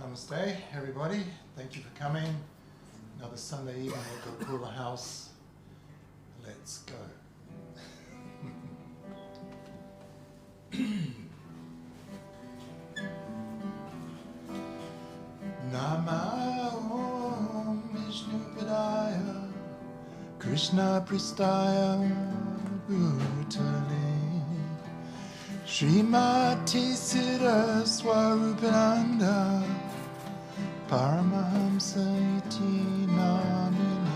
Namaste, everybody. Thank you for coming. Another Sunday evening at Gokula House. Let's go. Nama Om Vishnu Padaya Krishna Pristaya Bhutale Srimati Siddha Swarupananda Paramahamsa Iti Namine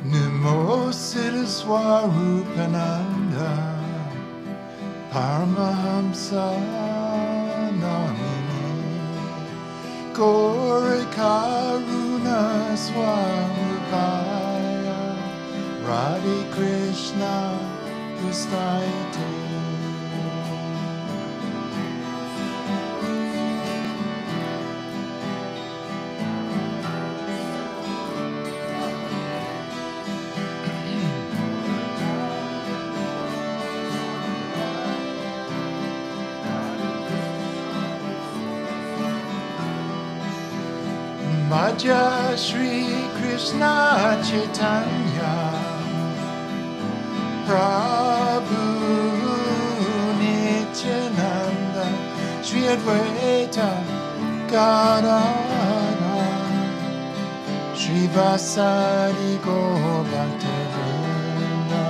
Namo Siddha Swarupananda Paramahamsa Namine Gaura Karuna Swarupaya Radhe Krishna Pristayate Bhaja Shri Krishna Chaitanya Prabhu Nityananda Shri Advaita Gadadhara Shri Vasari Gaur Bhaktavrinda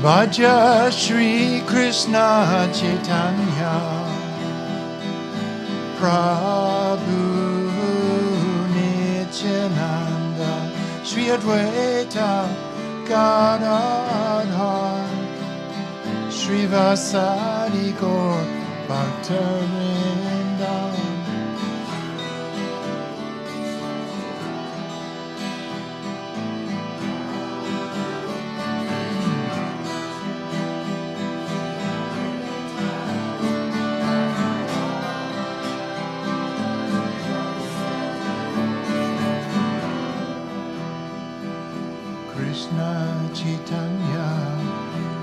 Bhaja Shri Krishna Chaitanya Prabhu Nityananda Shri Advaita Gadadhara Shri Vasari Gaur Bhaktavrinda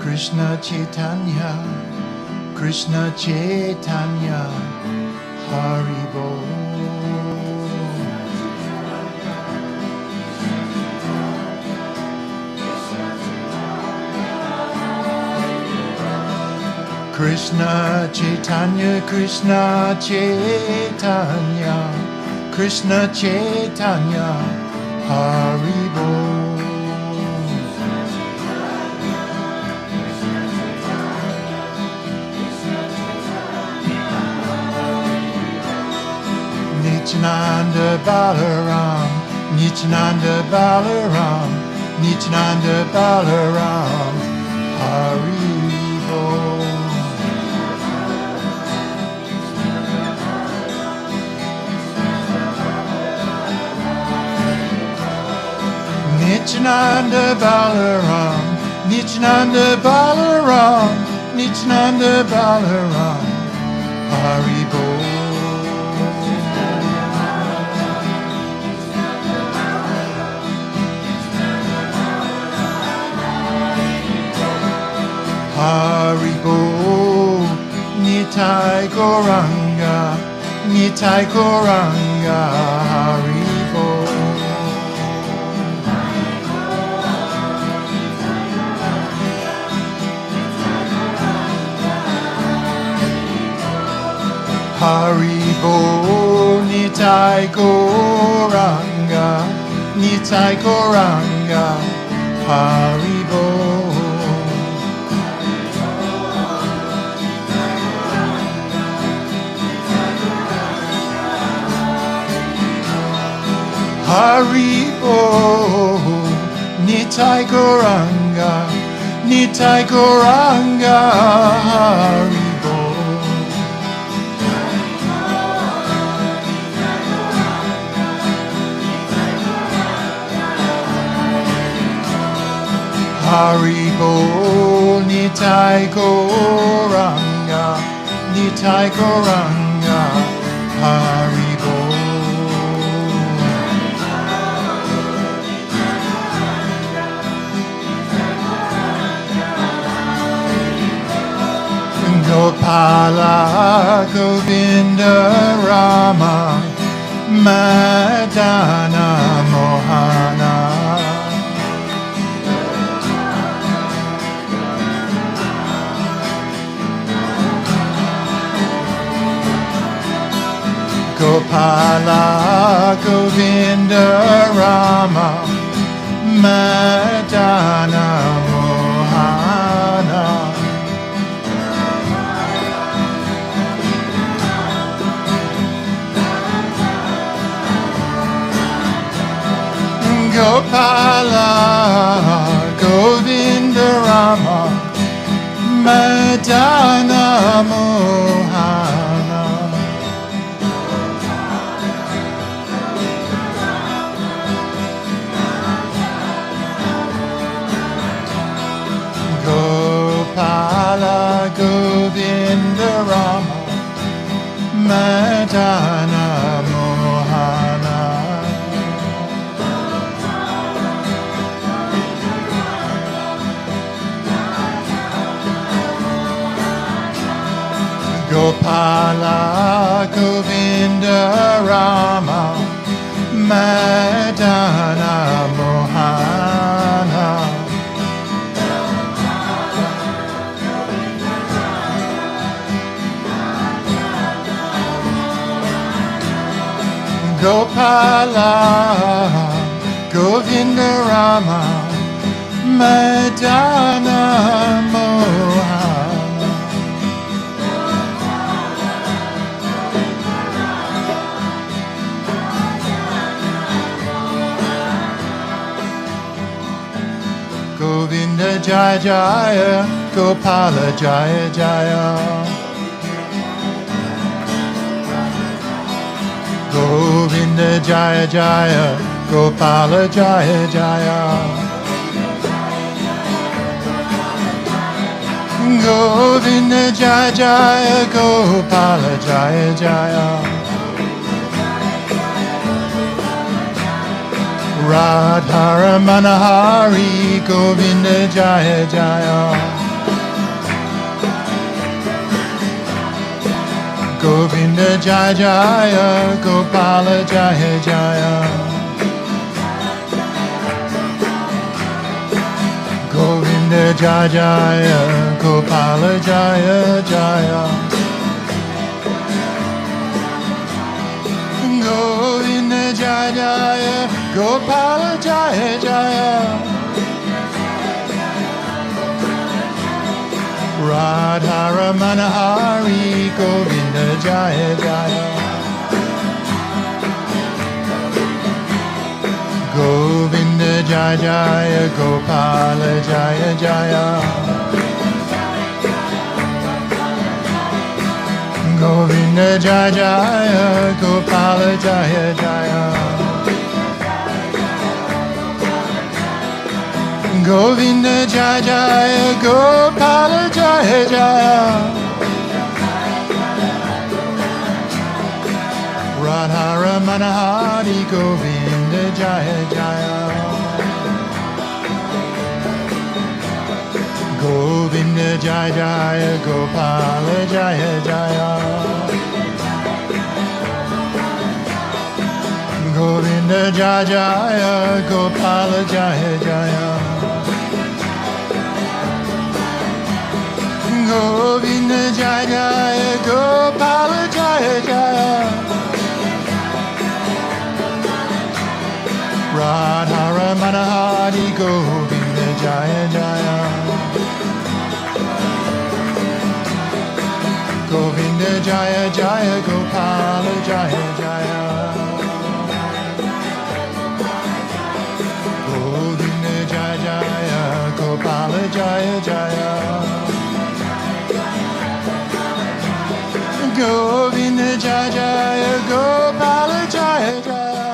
Krishna Chaitanya, Krishna Chaitanya, Haribo. Krishna Chaitanya, Krishna Chaitanya, Krishna Chaitanya, Haribo. Nityananda Balaram, Nityananda Balaram, Nityananda Balaram, Haribo. Nityananda Balaram, Nityananda Balaram, Nityananda Balaram, Haribo. Haribo, Nitai Goranga, Nitai Goranga, Haribo. Haribo, Nitai Goranga, Nitai Goranga, Haribo. Haribo, Nitai Goranga, Nitai Goranga, Haribo. Haribo, Nitai Goranga, Nitai Goranga, Haribo. Gopala, Govinda, Rama, Madana, Mohana. Gopala, Govinda, Rama, Madana, Mohana. Gopala, Govinda, Rama, Madana, Mohana. Gopala, Govinda, Rama, Madana, Mohana. Gopala, Govinda, Rama, Madana, Mohana. Gopala, Govinda, Rama, Madana, Mohana. Govinda Jaya Jaya, Gopala Jaya Jaya. Govinda Jaya Jaya, Gopala Jaya Jaya. Govinda Jaya Jaya, Gopala Jaya Jaya. Radharamana Hari, Govinda Jaya Jaya. Govinda Jaya Jaya, Gopala Jaya Jaya. Govinda Jaya Jaya, Gopala Jaya Jaya. Govinda Jaya Jaya, Gopala Jaya Jaya. Radharamana Hari, Govinda Jaya Jaya. Govinda Jaya Jaya, Gopala Jaya Jaya. Govinda Jaya Jaya, Gopala Jaya Jaya. Govinda Jaya Jaya, Gopala Jaya Jaya. Radharamana Hari, Govinda Jaya Jaya. Govinda Jaya Jaya, Gopala Jaya Jaya. Govinda Jaya Jaya, Gopala Jaya Jaya. Govinda Jaya Jaya, Gopala Jaya Jaya. Radharamana Hari, Govinda Jaya Jaya. Govinda Jaya Jaya, Gopala Jaya Jaya. Jaya Jaya. Govinda Jaya Jaya Gopala Jaya Jaya.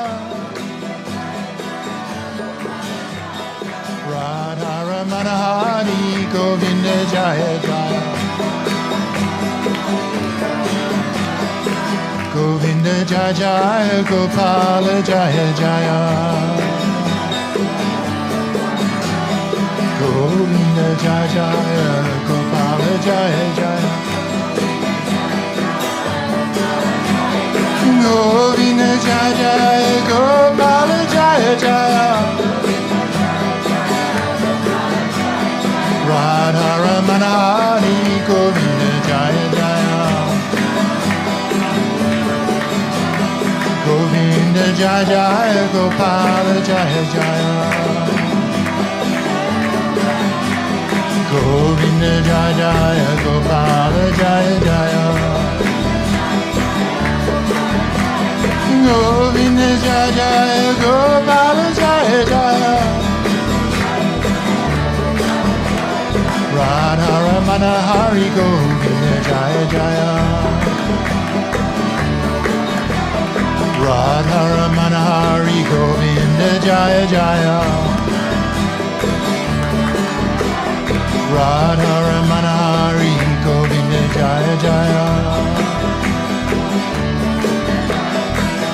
Radha Ramana Hari Govinda Jaya Jaya. Govinda Jaya Jaya Gopala Jaya Jaya. Govinda Jaya Jaya Gopala Jaya Jaya. Govinda Jaya Jaya Gopala Jaya Jaya. Radha Ramana Hari Govinda Jaya Jaya. Govinda Jaya Jaya Gopala Jaya Jaya. Govinda Jaya Jaya Gopala Jaya Jaya. Govinda Jaya Jaya Gopala Jaya Jaya. Radha Ramana Hari Govinda Jaya Jaya. Radha Ramana Hari Govinda Jaya Jaya. Radha Ramana Hari Govinda Jaya Jaya.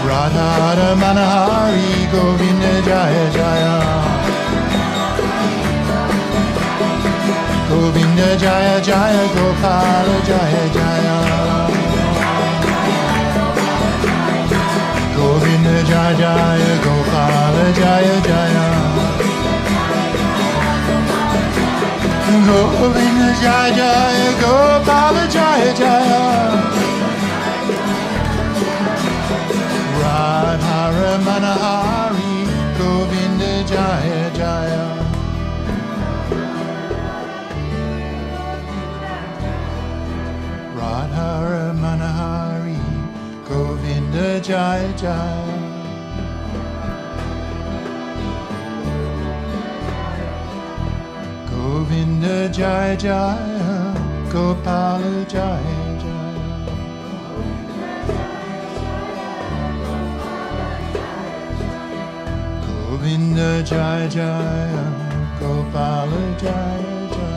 Radha Ramana Hari Govinda Jaya Jaya. Govinda Jaya Jaya Gopala Jaya Jaya. Govinda Jaya Jaya Gopala Jaya Jaya. Govinda Jaya Jaya Gopala Jaya Jaya. Radha Ramana Hari Govinda Jaya Jaya. Radha Ramana Hari Govinda Jaya Jaya. Govinda Jaya Jaya Gopala Jaya Jaya. Govinda Jaya Jaya Gopala Jaya Jaya.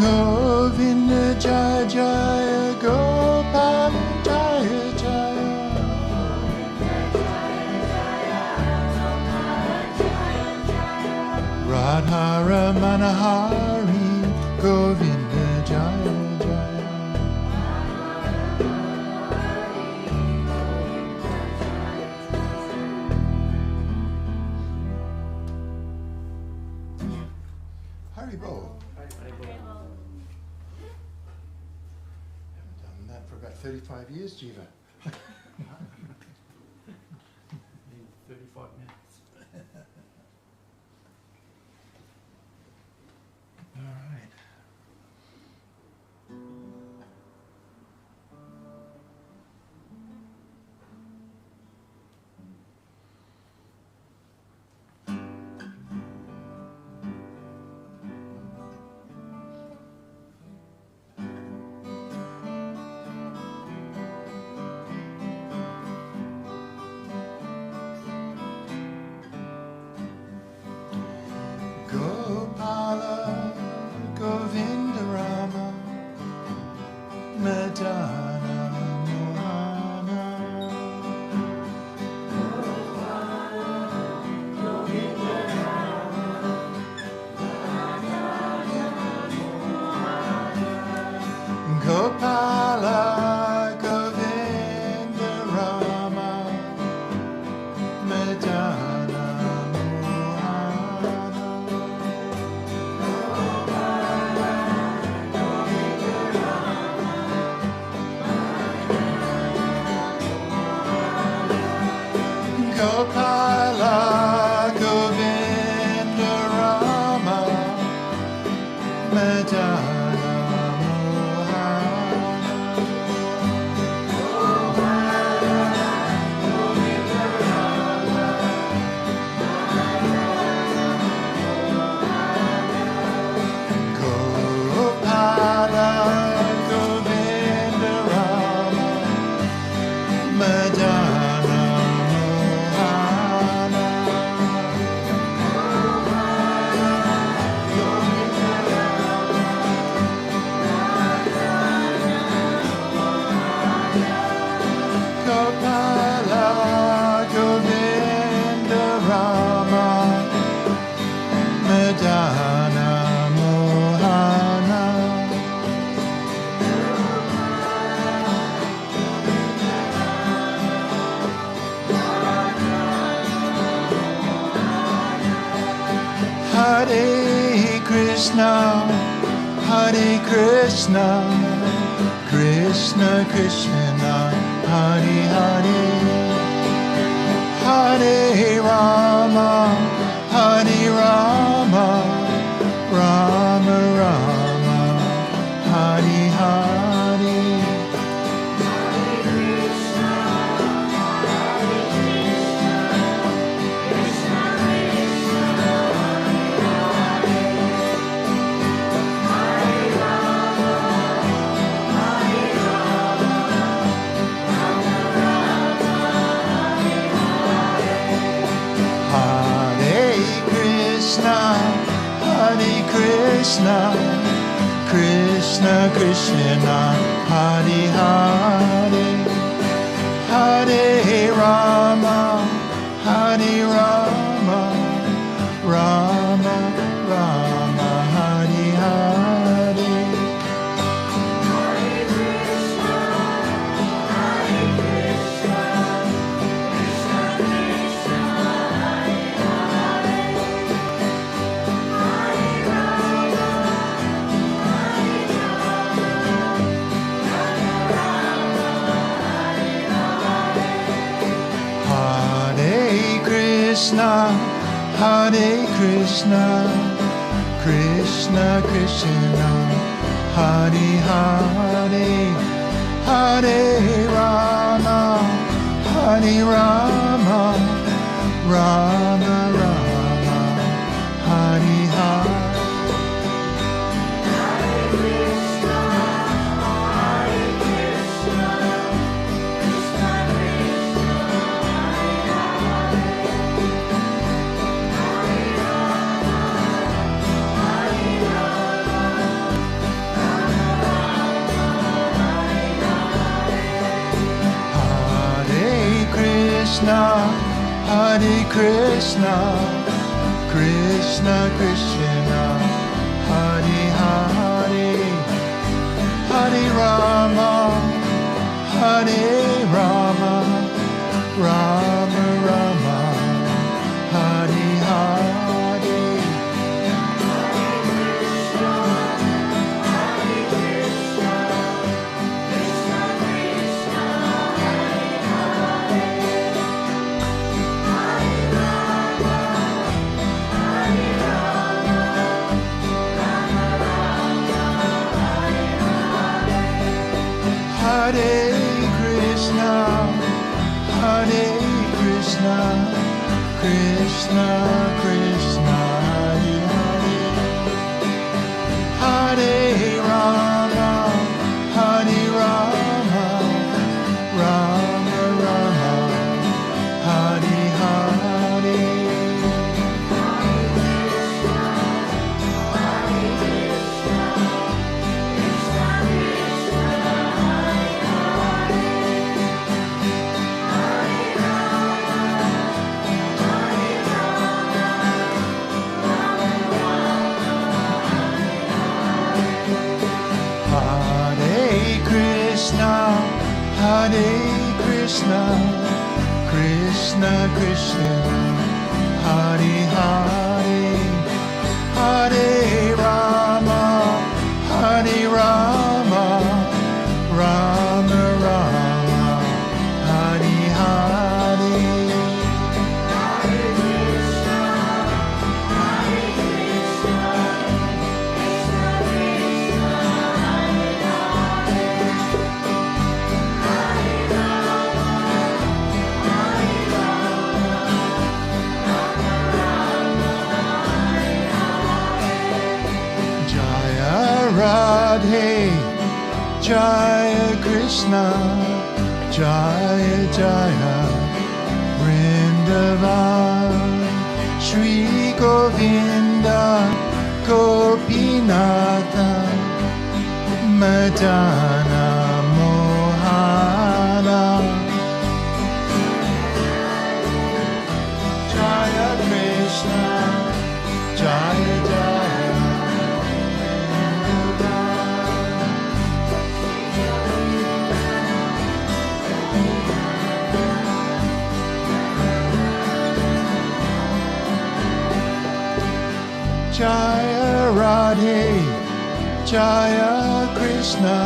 Govinda Jaya Jaya Gopala Jaya Jaya. Radha Ramana Hari Govinda Jaya Jaya. Haribo. Haven't done that for about 35 years, Jiva. 35 minutes. All right. Gopala Govinda Rama Madana Mohana. Gopala Govinda Rama Madana Mohana. Hare Krishna, Hare Krishna, Krishna Krishna, Hare Hare, Hare Rama, Hare Rama, Rama Rama, Hare Hare. Hare Krishna, Krishna Krishna, Hare Hare, Hare Rama, Hare Rama, Rama Rama, Hare Hare. Hare Krishna, Hare Krishna, Krishna Krishna, Hare Krishna, Hare Krishna, Krishna Krishna, Hare Hare, Hare Rama, Hare Rama, Rama Rama, Hare Hare. Krishna, Hare Krishna, Krishna Krishna, Hare Hare, Hare Rama, Hare Rama, Rama Rama, Hare Hare. Hare Krishna, Hare Krishna, Krishna Krishna, Hare Hare, Hare Rama, Hare Rama, Rama Rama, Hare Hare. Hare Krishna, Krishna Krishna, Hare Hare, Hare Rama, Hare Rama, Rama Rama, Hare Hare. Radhe, Jaya Krishna, Jaya Jaya, Vrindavan, Shri Govinda, Gopinatha, Madana Mohana. Jaya Krishna, Jaya Jaya. Radhe Jaya Krishna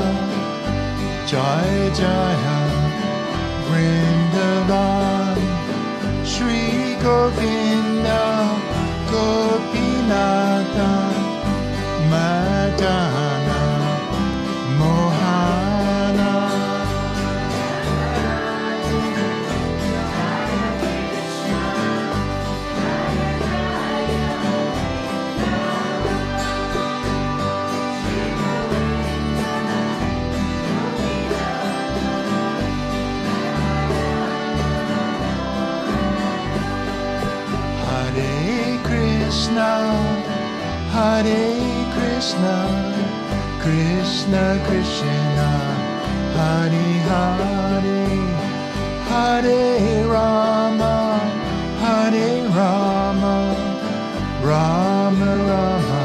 Jaya Jaya Vrindavan Shri Govinda Gopinatha Madana Mohana Hare Krishna, Krishna Krishna, Hare Hare, Hare Rama, Hare Rama, Rama Rama,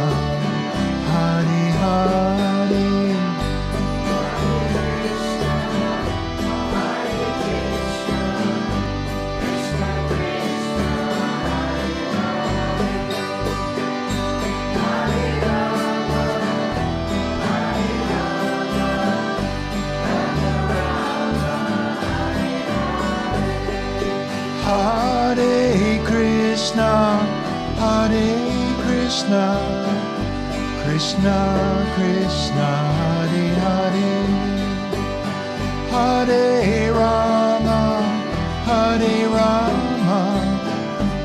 Hare Hare. Hare Krishna, Hare Krishna, Krishna Krishna, Hare Hare, Hare Rama, Hare Rama,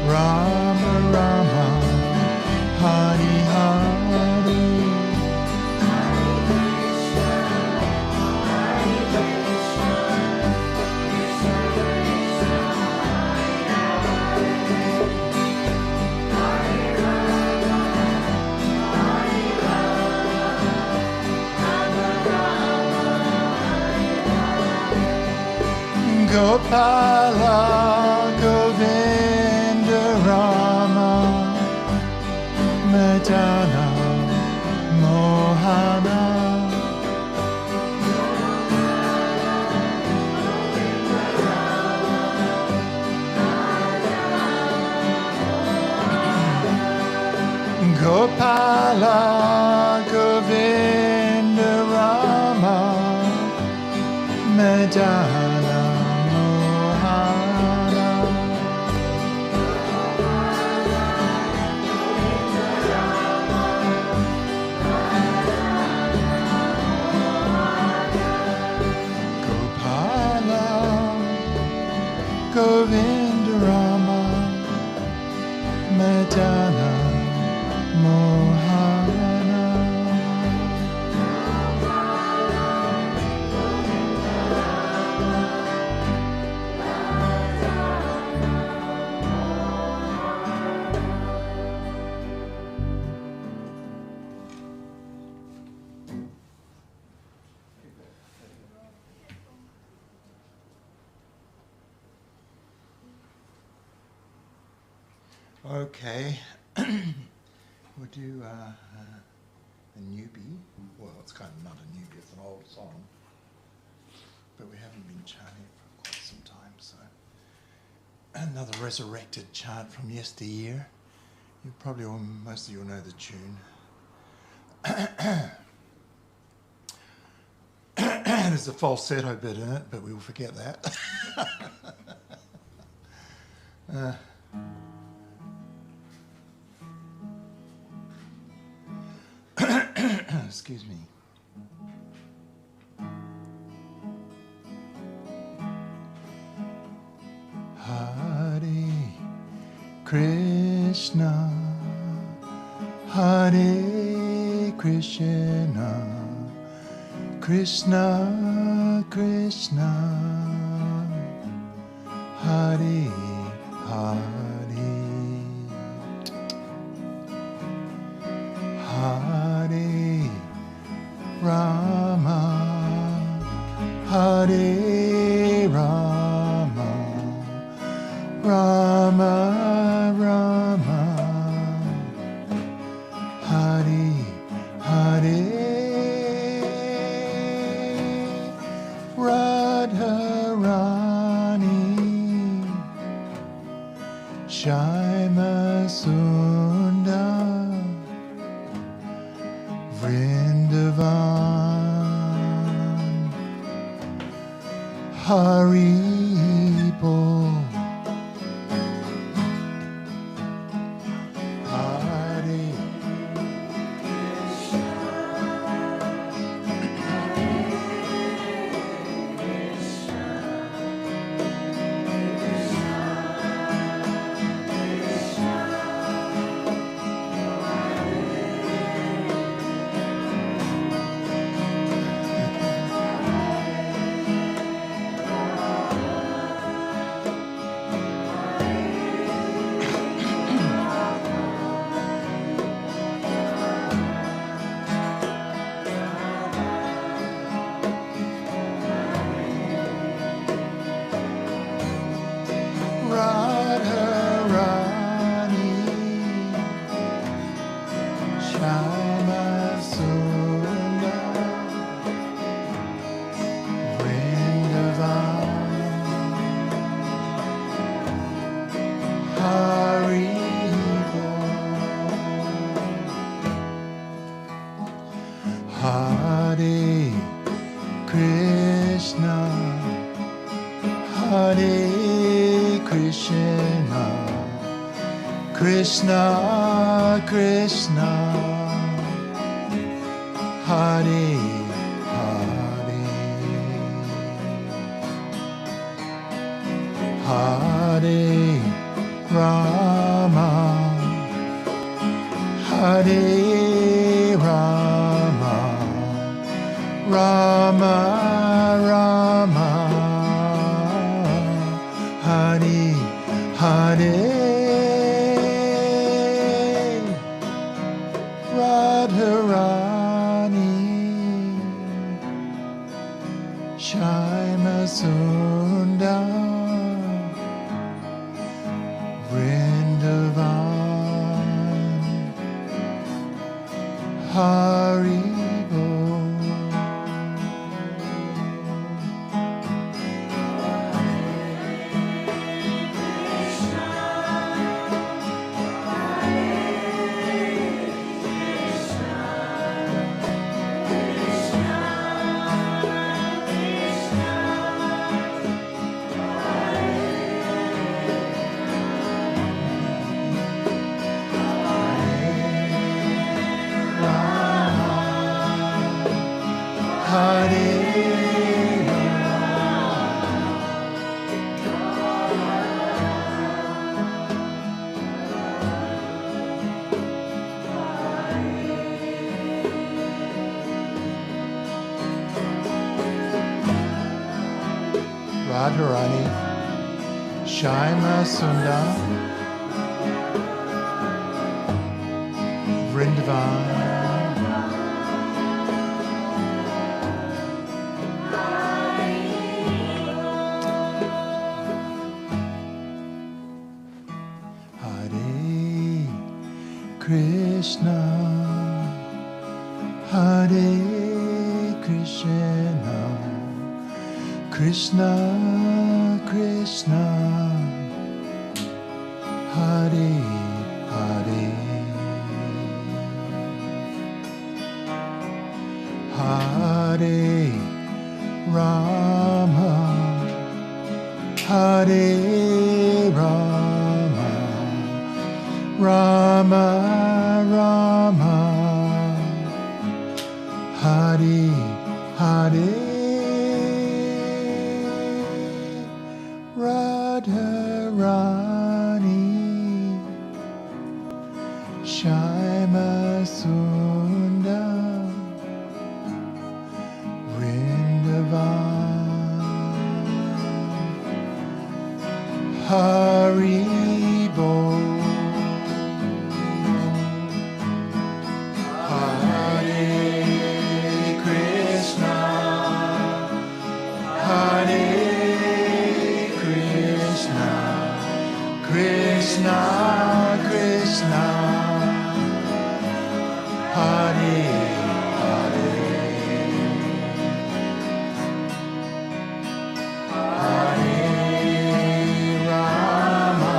Rama Rama, Hare Hare. Gopala Govinda Rama Madana Mohana Gopala Govinda Rama Madana Govinda Rama Madana Mohana. Okay, we'll do a newbie. Well, it's kind of not a newbie, it's an old song, but we haven't been chanting for quite some time, so another resurrected chant from yesteryear. You probably all, most of you will know the tune. There's a falsetto bit in it, but we will forget that. Excuse me. Hare Krishna, Hare Krishna, Krishna Krishna, Hare Hare, Hare Rama, Hare Rama, Rama Rama, Hare Hare, Radharani, Shyamasundar, Haribo. Hare Radharani Shama Sundar Vrindavan Haribo. Hare Krishna Hare Krishna Krishna Krishna Hare Hare Hare Rama Hare Rama Rama Rama Hare Hare Radharani Shama Sundar Vrindavan Haribo. Radharani Shama Sundar Vrindavan Krishna Hare Krishna Krishna Krishna Hare Hare Hare Rama Hare Rama Rama Rama Hare Hare Radharani Shama Sundar Vrindavan Haribo. Krishna Krishna Hare Hare Hare Rama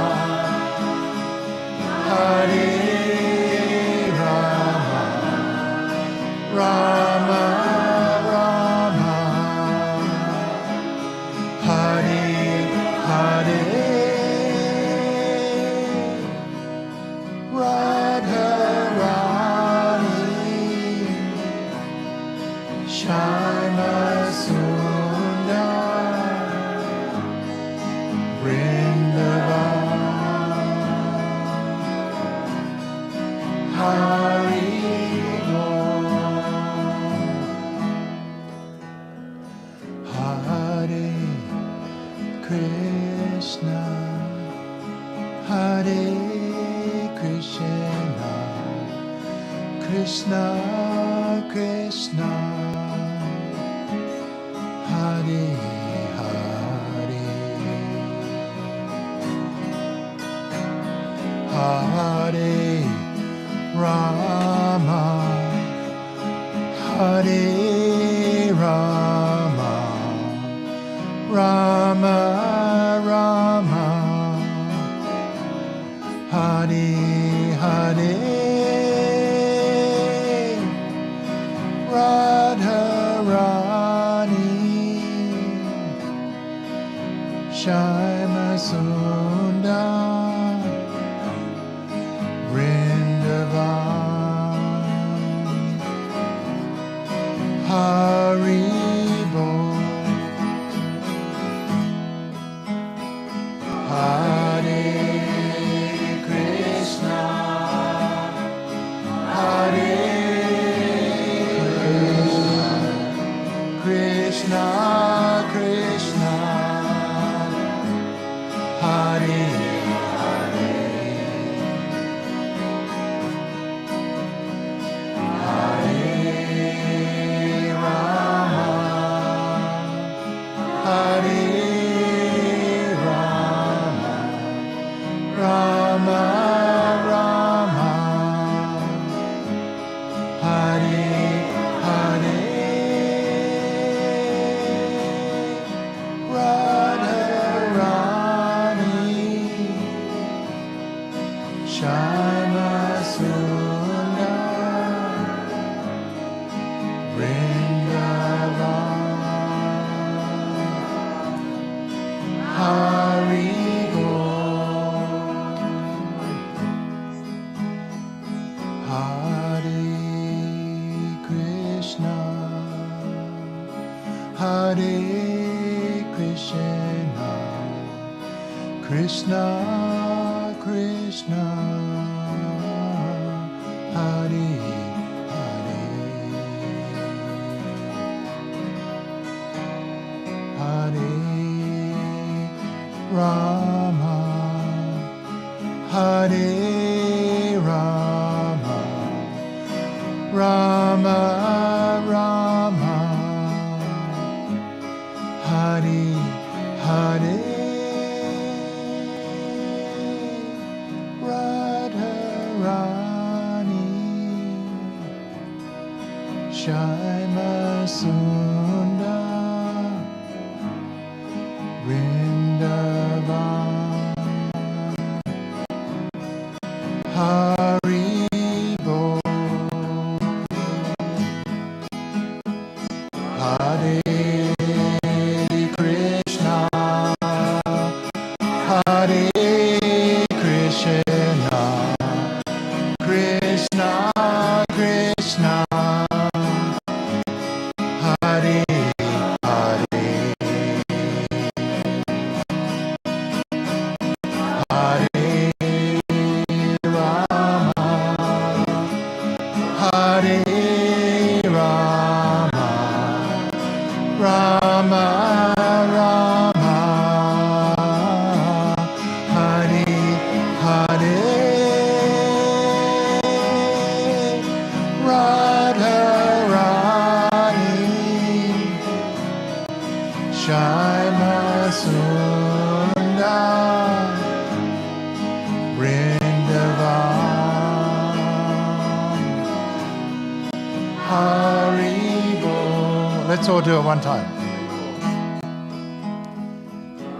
Let's all do it one time.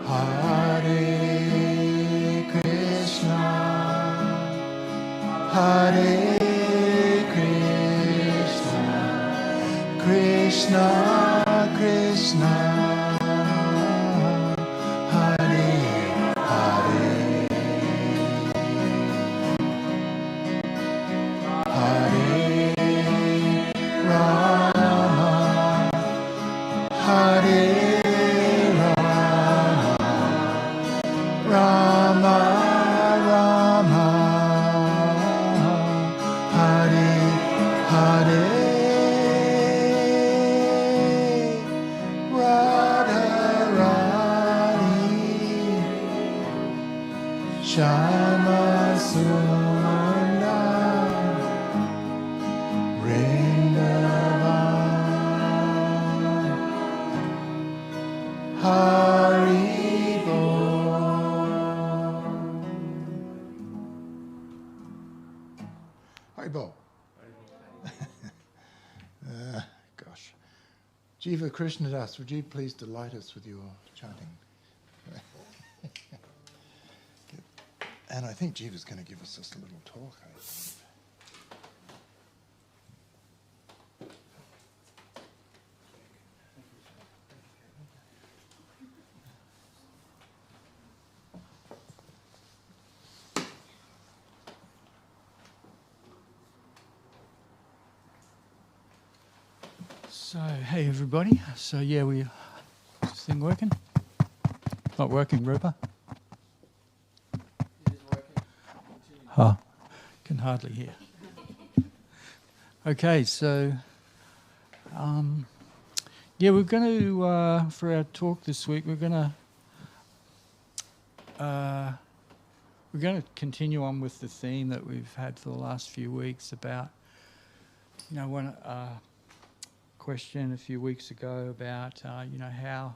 Hare Krishna, Hare Krishna, Krishna Krishna, Hare Hare, Hare Rama, Hare Rama, Rama Rama, Hare Hare, Radha Rani, Shama Sundar, Vrindavan, Hari Bol. Hari Bol. Gosh. Jiva Krishnadas, would you please delight us with your chanting? And I think Jiva's going to give us just a little talk. I believe. So, hey everybody. So yeah, is this thing working? Not working, Rupa? It is working. Continue. Oh, can hardly hear. Okay, so yeah, we're going to for our talk this week, we're going to continue on with the theme that we've had for the last few weeks about, you know, one question a few weeks ago about you know, how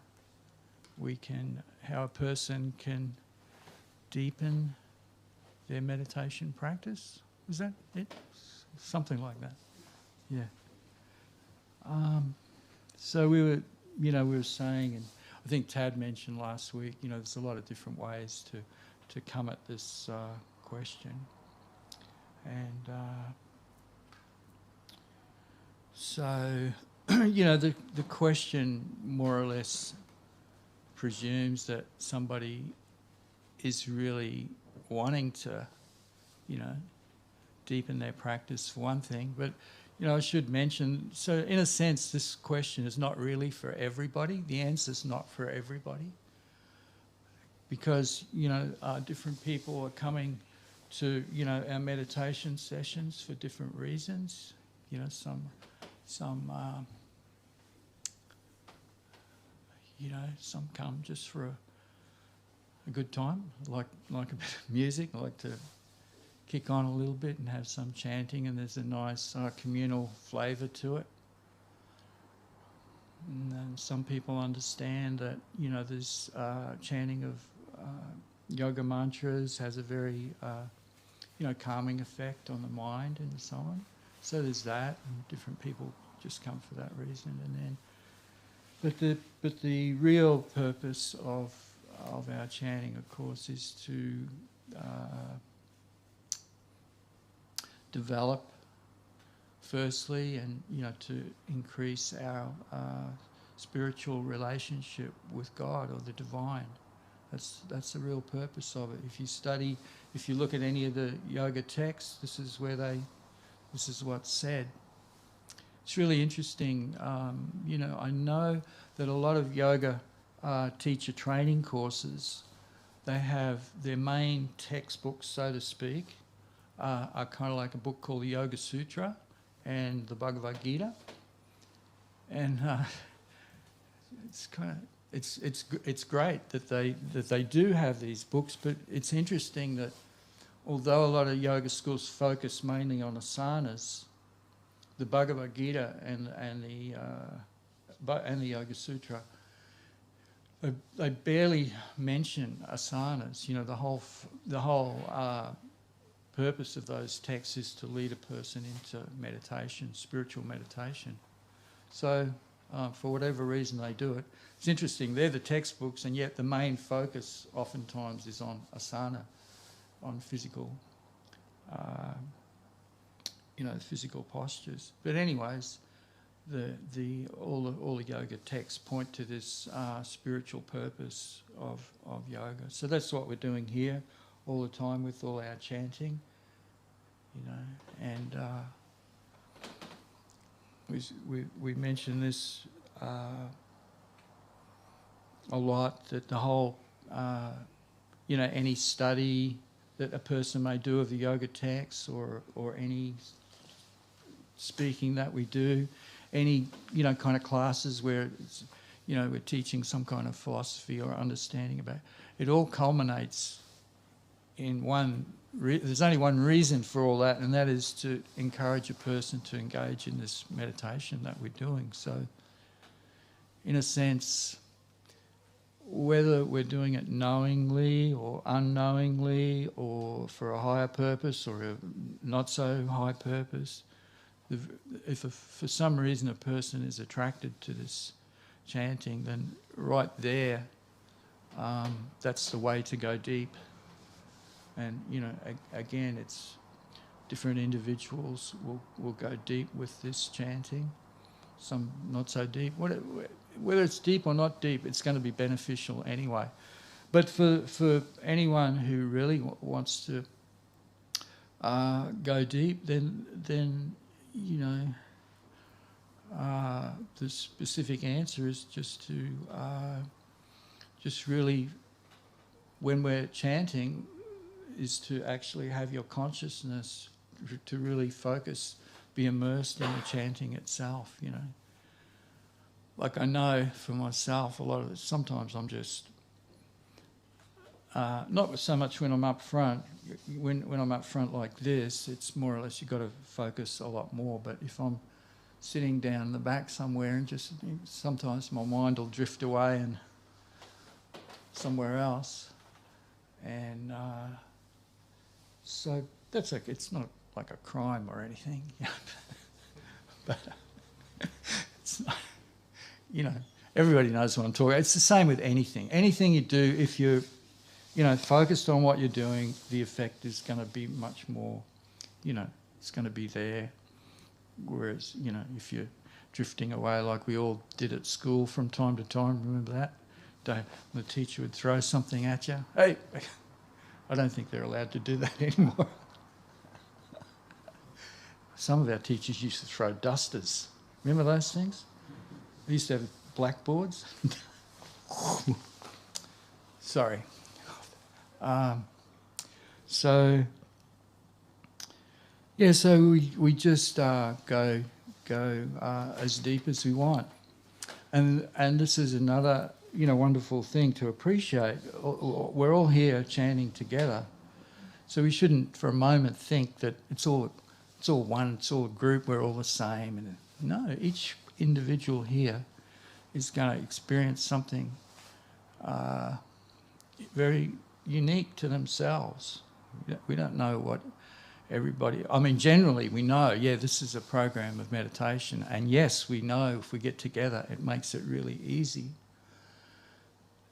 a person can deepen their meditation practice. Was that it? Something like that. Yeah. So we were saying, and I think Tad mentioned last week, you know, there's a lot of different ways to come at this question, and so you know, the question more or less presumes that somebody is really wanting to, you know, deepen their practice for one thing. But, you know, I should mention, so in a sense, this question is not really for everybody. The answer's not for everybody. Because, you know, different people are coming to, you know, our meditation sessions for different reasons. You know, some you know, some come just for a good time, like a bit of music. I like to kick on a little bit and have some chanting, and there's a nice communal flavour to it. And then some people understand that, you know, there's chanting of yoga mantras has a very, you know, calming effect on the mind and so on. So there's that, and different people just come for that reason. And then, but the real purpose of our chanting, of course, is to develop, firstly, and, you know, to increase our spiritual relationship with God or the divine. That's the real purpose of it. If you look at any of the yoga texts, this is what's said. It's really interesting. You know, I know that a lot of yoga teacher training courses, they have their main textbooks, so to speak, are kind of like a book called the Yoga Sutra and the Bhagavad Gita, and it's great that they do have these books. But it's interesting that although a lot of yoga schools focus mainly on asanas, the Bhagavad Gita and the Yoga Sutra, they barely mention asanas. You know, the whole purpose of those texts is to lead a person into meditation, spiritual meditation. So, for whatever reason they do it. It's interesting. They're the textbooks, and yet the main focus oftentimes is on asana, on physical. You know, physical postures. But anyways, all the yoga texts point to this spiritual purpose of yoga. So that's what we're doing here all the time with all our chanting. You know, and we mentioned this a lot that the whole, any study that a person may do of the yoga texts or any speaking that we do, any, kind of classes where it's, we're teaching some kind of philosophy or understanding about it, all culminates in there's only one reason for all that, and that is to encourage a person to engage in this meditation that we're doing. So, in a sense, whether we're doing it knowingly or unknowingly or for a higher purpose or a not so high purpose, if for some reason a person is attracted to this chanting, then right there, that's the way to go deep. And, again, it's different individuals will go deep with this chanting, some not so deep. Whether it's deep or not deep, it's going to be beneficial anyway. But for anyone who really wants to go deep, then the specific answer is just to just really, when we're chanting, is to actually have your consciousness to really focus, be immersed in the chanting itself, Like I know for myself, a lot of it, sometimes I'm just, not so much when I'm up front. When I'm up front like this, it's more or less you've got to focus a lot more. But if I'm sitting down the back somewhere and just, sometimes my mind will drift away and somewhere else. And so that's it's not like a crime or anything, but it's not, everybody knows what I'm talking about. It's the same with anything. Anything you do, if you're, focused on what you're doing, the effect is going to be much more, it's going to be there. Whereas, if you're drifting away like we all did at school from time to time, remember that? The teacher would throw something at you. Hey! I don't think they're allowed to do that anymore. Some of our teachers used to throw dusters. Remember those things? We used to have blackboards. Sorry. So we just go as deep as we want. And this is another wonderful thing to appreciate. We're all here chanting together, so we shouldn't for a moment think that it's all one, it's all a group, we're all the same. And no, each individual here is going to experience something very unique to themselves. We don't know what everybody... generally we know, this is a program of meditation, and yes, we know if we get together it makes it really easy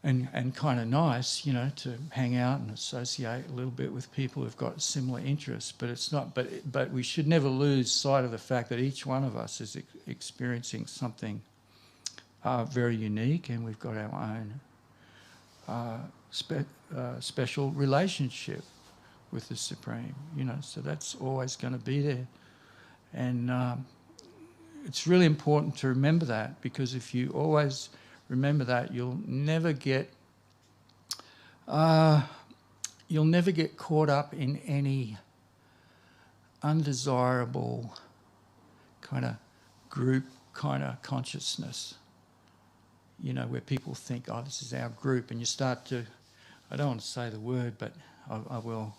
and kind of nice, to hang out and associate a little bit with people who've got similar interests. But it's not. But we should never lose sight of the fact that each one of us is experiencing something very unique, and we've got our own special relationship with the Supreme. So that's always going to be there, and it's really important to remember that, because if you always remember that, you'll never get caught up in any undesirable kind of group kind of consciousness, where people think, oh, this is our group, and you start to, I don't want to say the word, but I will,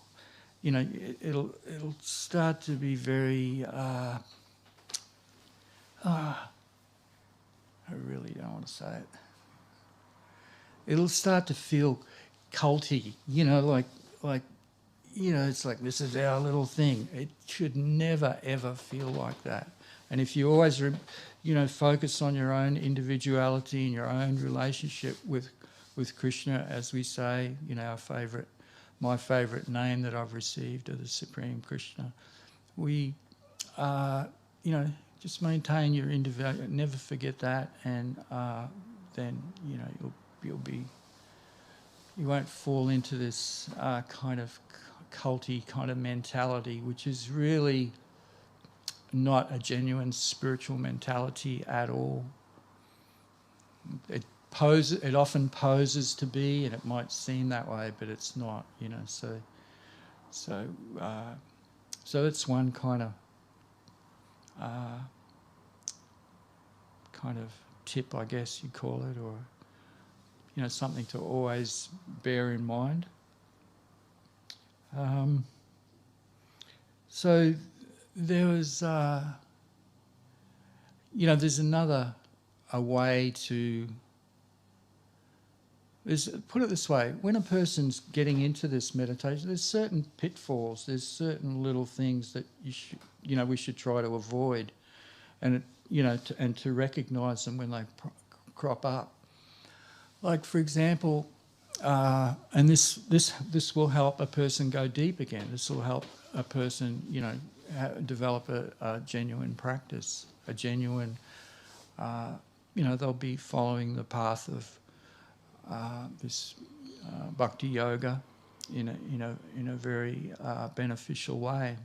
it'll start to be very, I really don't want to say it. It'll start to feel culty, it's like this is our little thing. It should never, ever feel like that. And if you always, focus on your own individuality and your own relationship with Krishna, as we say, my favourite name that I've received of the Supreme Krishna, we, just maintain your individuality, never forget that, and then, you won't fall into this kind of culty kind of mentality, which is really not a genuine spiritual mentality at all. it often poses to be, and it might seem that way, but it's not, you know. So it's one kind of tip, I guess you'd call it, or you know, something to always bear in mind. So there was, you know, there's a way to. Put it this way: when a person's getting into this meditation, there's certain pitfalls. There's certain little things that we should try to avoid, and to recognise them when they crop up. Like, for example, and this will help a person go deep again. This will help a person, develop a genuine practice, a genuine. They'll be following the path of this bhakti yoga in a very beneficial way.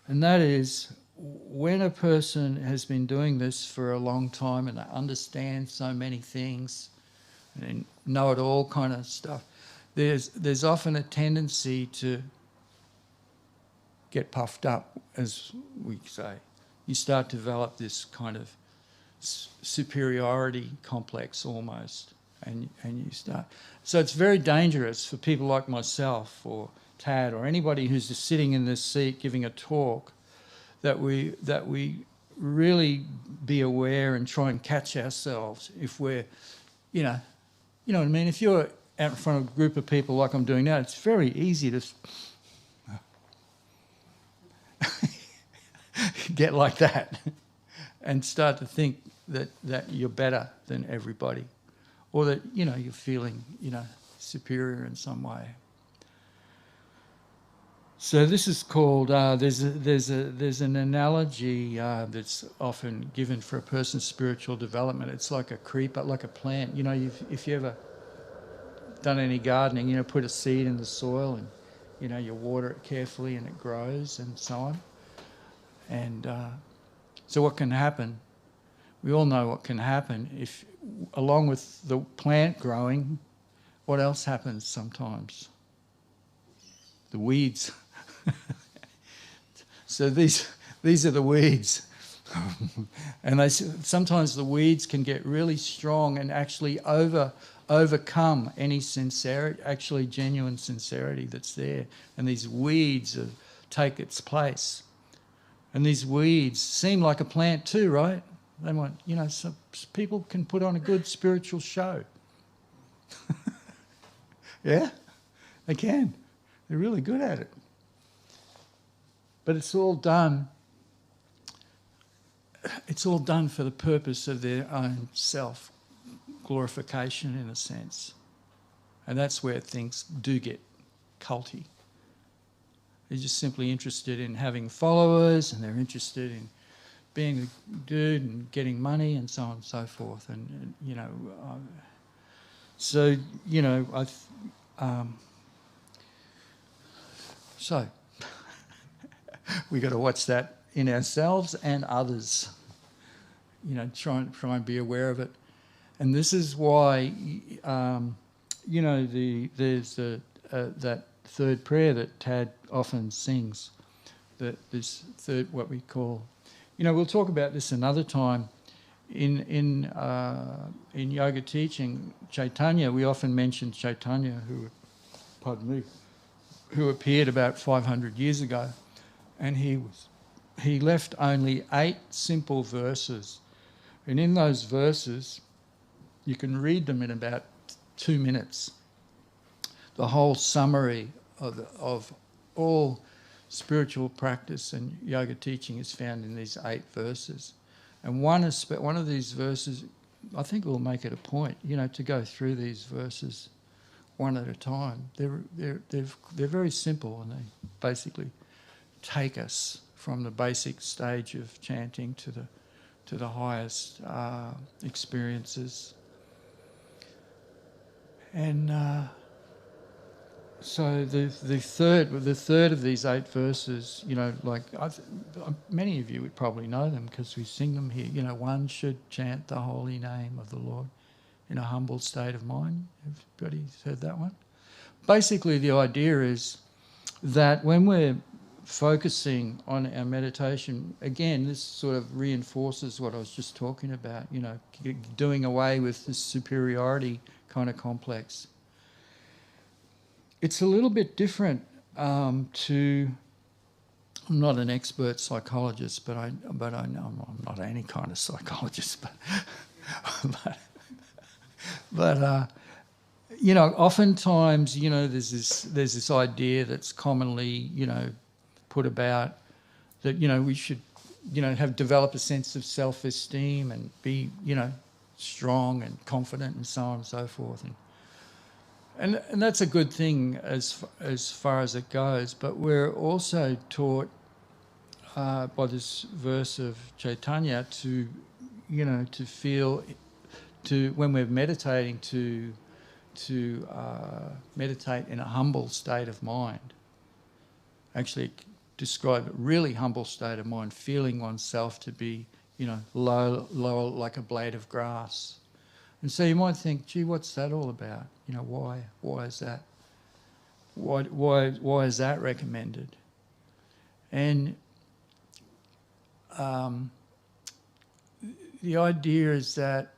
And that is, when a person has been doing this for a long time and they understand so many things and know it all kind of stuff, there's often a tendency to get puffed up, as we say. You start to develop this kind of superiority complex almost, and you start. So it's very dangerous for people like myself or Tad or anybody who's just sitting in this seat giving a talk, that we really be aware and try and catch ourselves if we're, you know what I mean? If you're out in front of a group of people like I'm doing now, it's very easy to get like that and start to think that you're better than everybody, or that you're feeling superior in some way. So this is called. There's an analogy that's often given for a person's spiritual development. It's like a creeper, like a plant. If you ever done any gardening, put a seed in the soil and you water it carefully and it grows and so on. And so what can happen? We all know what can happen if, along with the plant growing, what else happens sometimes? The weeds. So these are the weeds. And sometimes the weeds can get really strong and actually overcome any sincerity, actually genuine sincerity that's there. And these weeds take its place. And these weeds seem like a plant too, right? They might, some people can put on a good spiritual show. Yeah, they can. They're really good at it. But it's all done for the purpose of their own self-glorification, in a sense. And that's where things do get culty. They're just simply interested in having followers, and they're interested in being a dude and getting money and so on and so forth. So we got to watch that in ourselves and others. Try and be aware of it. And this is why, there's that third prayer that Tad often sings. This third, what we call, we'll talk about this another time. In yoga teaching, Chaitanya, we often mention Chaitanya, who appeared about 500 years ago, and he left only 8 simple verses, and in those verses, you can read them in about 2 minutes. The whole summary of all spiritual practice and yoga teaching is found in these 8 verses. And one of these verses, I think we'll make it a point, to go through these verses one at a time. They're very simple, and they basically take us from the basic stage of chanting to the highest experiences. And so the third of these 8 verses, many of you would probably know them because we sing them here. One should chant the holy name of the Lord in a humble state of mind. Everybody's heard that one? Basically, the idea is that when we're focusing on our meditation, again, this sort of reinforces what I was just talking about, you know, doing away with this superiority kind of complex. It's a little bit different to... I'm not an expert psychologist, but I know I'm not any kind of psychologist, but you know, oftentimes, you know, there's this idea that's commonly, you know, put about that, you know, we should, you know, develop a sense of self-esteem and be, you know, strong and confident and so on and so forth, and that's a good thing as far as it goes. But we're also taught by this verse of Chaitanya to, you know, to feel, to when we're meditating, to meditate in a humble state of mind. Actually, describe a really humble state of mind, feeling oneself to be, you know, low like a blade of grass. And so you might think, gee, what's that all about? You know, why is that? Why is that recommended? And the idea is that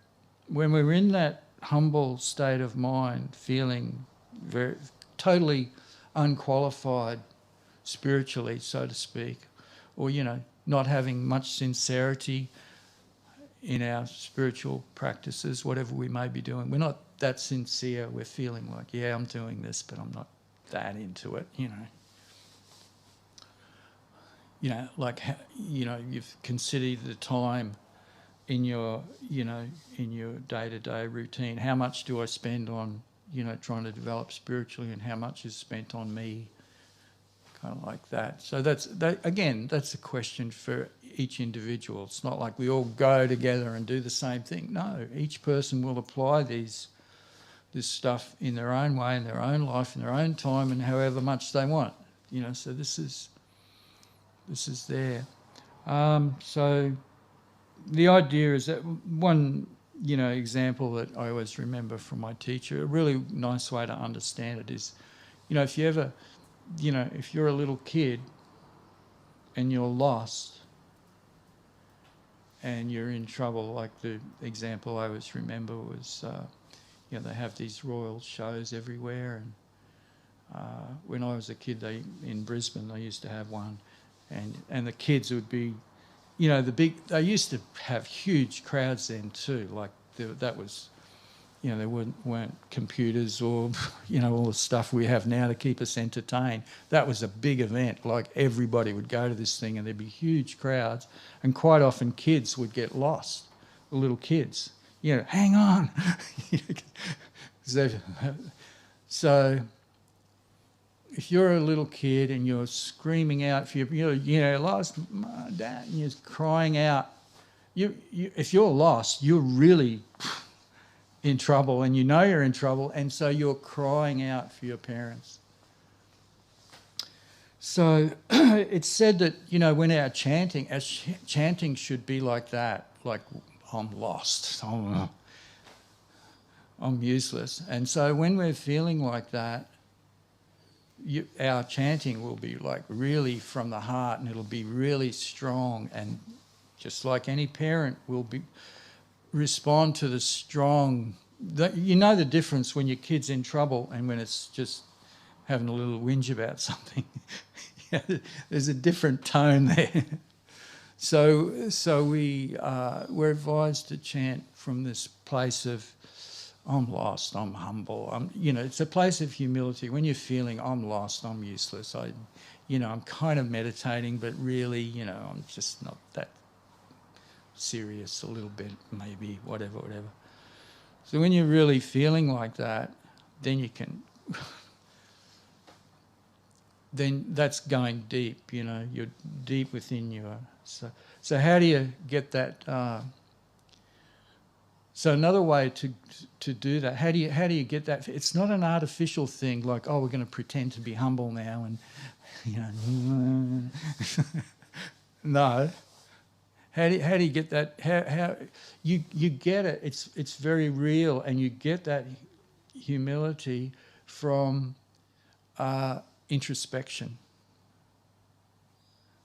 when we're in that humble state of mind, feeling very totally unqualified spiritually, so to speak, or, you know, not having much sincerity in our spiritual practices, whatever we may be doing, we're not that sincere. We're feeling like, yeah, I'm doing this, but I'm not that into it, you know. You know, like, you know, you've considered the time in your, you know, in your day-to-day routine. How much do I spend on, you know, trying to develop spiritually, and how much is spent on me? Kind of like that. So that's a question for each individual. It's not like we all go together and do the same thing. No, each person will apply this stuff in their own way, in their own life, in their own time, and however much they want. You know, so this is there. So the idea is that one, you know, example that I always remember from my teacher, a really nice way to understand it is, you know, if you ever, you know, if you're a little kid and you're lost and you're in trouble, like the example I always remember was, you know, they have these royal shows everywhere, and when I was a kid, in Brisbane, they used to have one, and the kids would be, you know, they used to have huge crowds then too, like that was, you know, there weren't computers or, you know, all the stuff we have now to keep us entertained. That was a big event. Like, everybody would go to this thing and there'd be huge crowds, and quite often kids would get lost, the little kids. You know, hang on. So if you're a little kid and you're screaming out for you're lost, Dad, and you're crying out, if you're lost, you're really in trouble, and you know you're in trouble, and so you're crying out for your parents. So it's said that, you know, when our chanting should be like that, like, I'm lost, I'm useless. And so when we're feeling like that, our chanting will be like really from the heart, and it'll be really strong, and just like any parent will respond to the strong... You know the difference when your kid's in trouble and when it's just having a little whinge about something. There's a different tone there. So we're advised to chant from this place of, I'm lost, I'm humble. You know, it's a place of humility. When you're feeling, I'm lost, I'm useless, I'm kind of meditating, but really, you know, I'm just not that serious, a little bit, maybe, whatever. So when you're really feeling like that, then you can... then that's going deep, you know, you're deep within you. So how do you get that... So another way to do that, how do you get that? It's not an artificial thing like, oh, we're going to pretend to be humble now, and, you know... No. How do you get that? How you get it? It's very real, and you get that humility from introspection.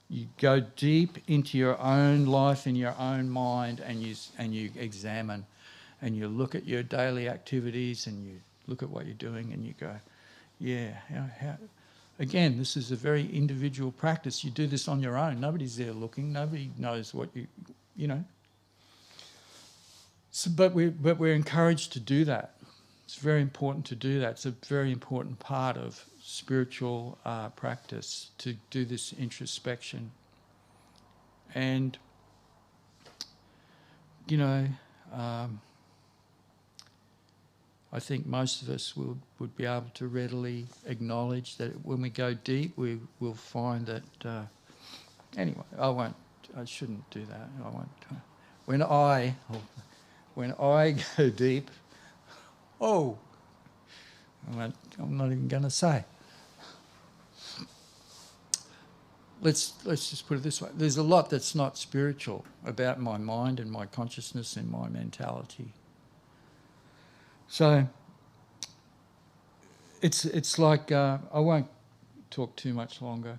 You go deep into your own life in your own mind, and you examine, and you look at your daily activities, and you look at what you're doing, and you go, yeah, how again, this is a very individual practice. You do this on your own. Nobody's there looking. Nobody knows what you know. So, but we're encouraged to do that. It's very important to do that. It's a very important part of spiritual practice to do this introspection. And, you know, I think most of us would be able to readily acknowledge that when we go deep, we will find that. Anyway, I shouldn't do that. I won't. When I go deep, I'm not even going to say. Let's just put it this way. There's a lot that's not spiritual about my mind and my consciousness and my mentality. So it's like I won't talk too much longer,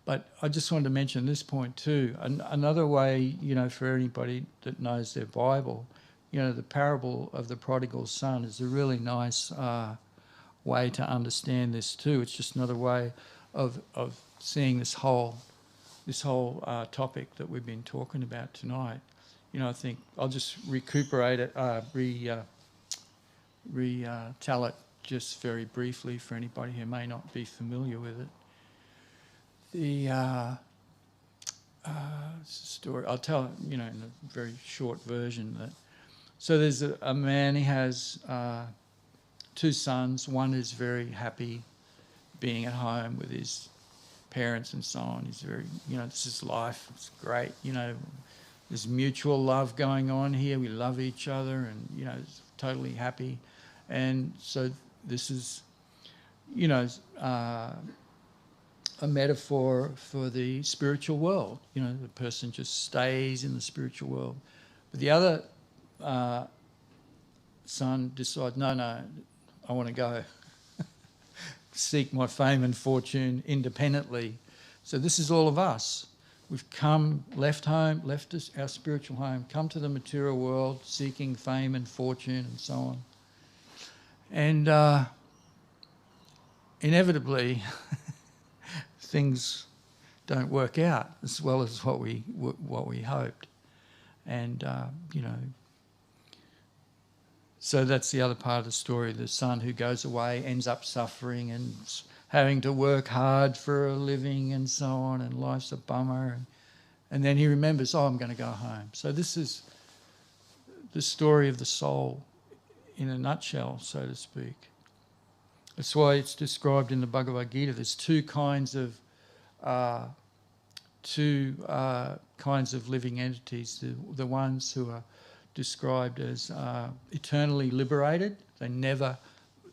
but I just wanted to mention this point too. Another way, you know, for anybody that knows their Bible, you know, the parable of the prodigal son is a really nice way to understand this too. It's just another way of seeing this whole topic that we've been talking about tonight. You know, I think I'll just recuperate it, retell it just very briefly for anybody who may not be familiar with it. The story, I'll tell it, you know, in a very short version. So there's a man, he has 2 sons. One is very happy being at home with his parents and so on. He's very, you know, this is life. It's great. You know, there's mutual love going on here. We love each other and, you know, it's totally happy. And so this is, you know, a metaphor for the spiritual world. You know, the person just stays in the spiritual world. But the other son decides, no, I want to go seek my fame and fortune independently. So this is all of us. We've left home, left our spiritual home, come to the material world seeking fame and fortune and so on. And inevitably, things don't work out as well as what we hoped. And, you know, so that's the other part of the story. The son who goes away ends up suffering and having to work hard for a living and so on, and life's a bummer. And then he remembers, I'm going to go home. So this is the story of the soul in a nutshell, so to speak. That's why it's described in the Bhagavad Gita. There's two kinds of living entities. The ones who are described as eternally liberated. They never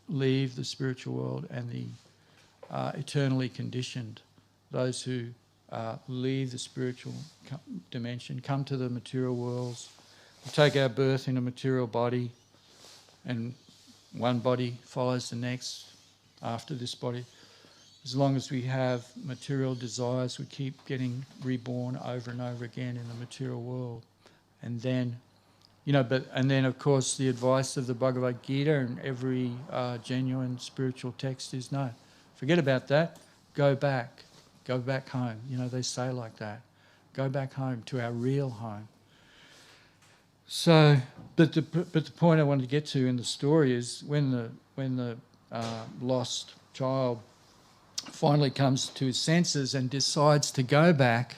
leave the spiritual world. And the eternally conditioned. Those who leave the spiritual dimension, come to the material worlds, take our birth in a material body, and one body follows the next after this body. As long as we have material desires, we keep getting reborn over and over again in the material world. And then, you know, and then of course the advice of the Bhagavad Gita and every genuine spiritual text is no, forget about that, go back home. You know, they say like that, go back home to our real home. So, but the point I wanted to get to in the story is when the lost child finally comes to his senses and decides to go back,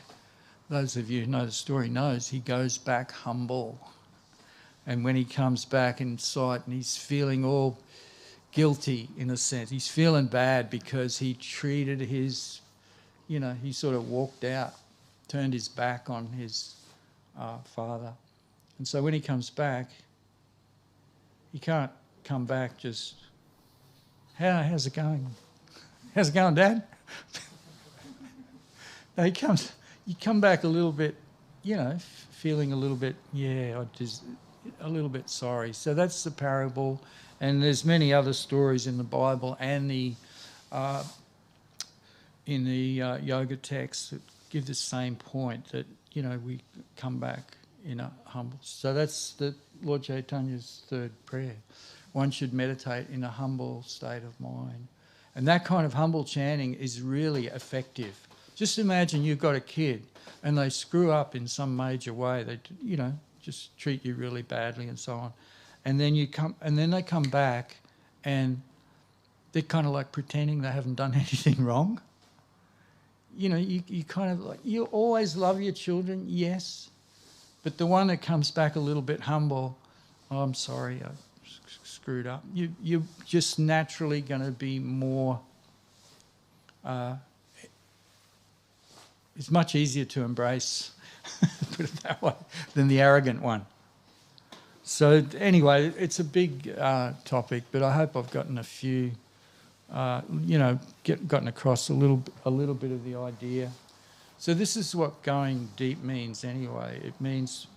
those of you who know the story knows he goes back humble. And when he comes back in sight and he's feeling all guilty in a sense, he's feeling bad because he treated his, you know, he sort of walked out, turned his back on his father. And so when he comes back, he can't come back just, how's it going? How's it going, Dad? No, you come back a little bit feeling a little bit, a little bit sorry. So that's the parable, and there's many other stories in the Bible and in the yoga texts that give the same point, that we come back in a humble. So that's the Lord Chaitanya's third prayer. One should meditate in a humble state of mind, and that kind of humble chanting is really effective. Just imagine you've got a kid and they screw up in some major way. They just treat you really badly and so on, and then they come back and they're kind of like pretending they haven't done anything wrong. You kind of like, you always love your children, yes, but the one that comes back a little bit humble, oh, I'm sorry, I screwed up. You're just naturally going to be more. It's much easier to embrace, put it that way, than the arrogant one. So anyway, it's a big topic, but I hope I've gotten a few. Gotten across a little bit of the idea. So this is what going deep means anyway. It means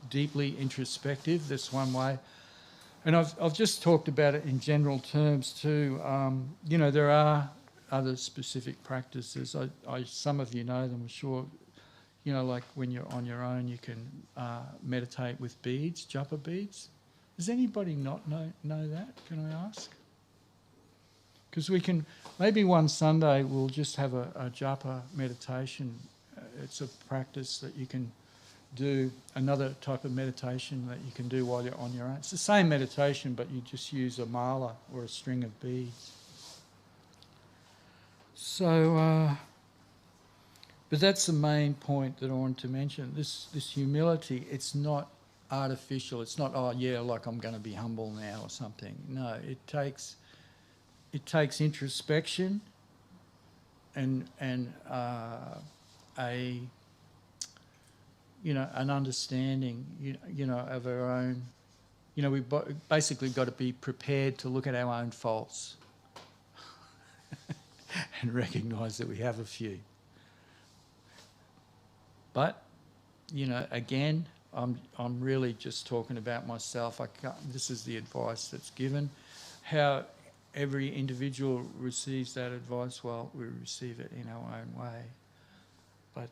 deeply introspective. That's one way. And I've just talked about it in general terms too. There are other specific practices. Some of you know them, I'm sure. Like when you're on your own, you can meditate with beads, japa beads. Does anybody not know that? Can I ask? Because we can, maybe one Sunday we'll just have a japa meditation. It's a practice that you can do, another type of meditation that you can do while you're on your own. It's the same meditation, but you just use a mala or a string of beads. So, but that's the main point that I want to mention. This humility, it's not artificial. It's not, like I'm going to be humble now or something. No, it takes introspection and an understanding, of our own. We've basically got to be prepared to look at our own faults and recognise that we have a few. But, again, I'm really just talking about myself. This is the advice that's given. How every individual receives that advice, well, we receive it in our own way. But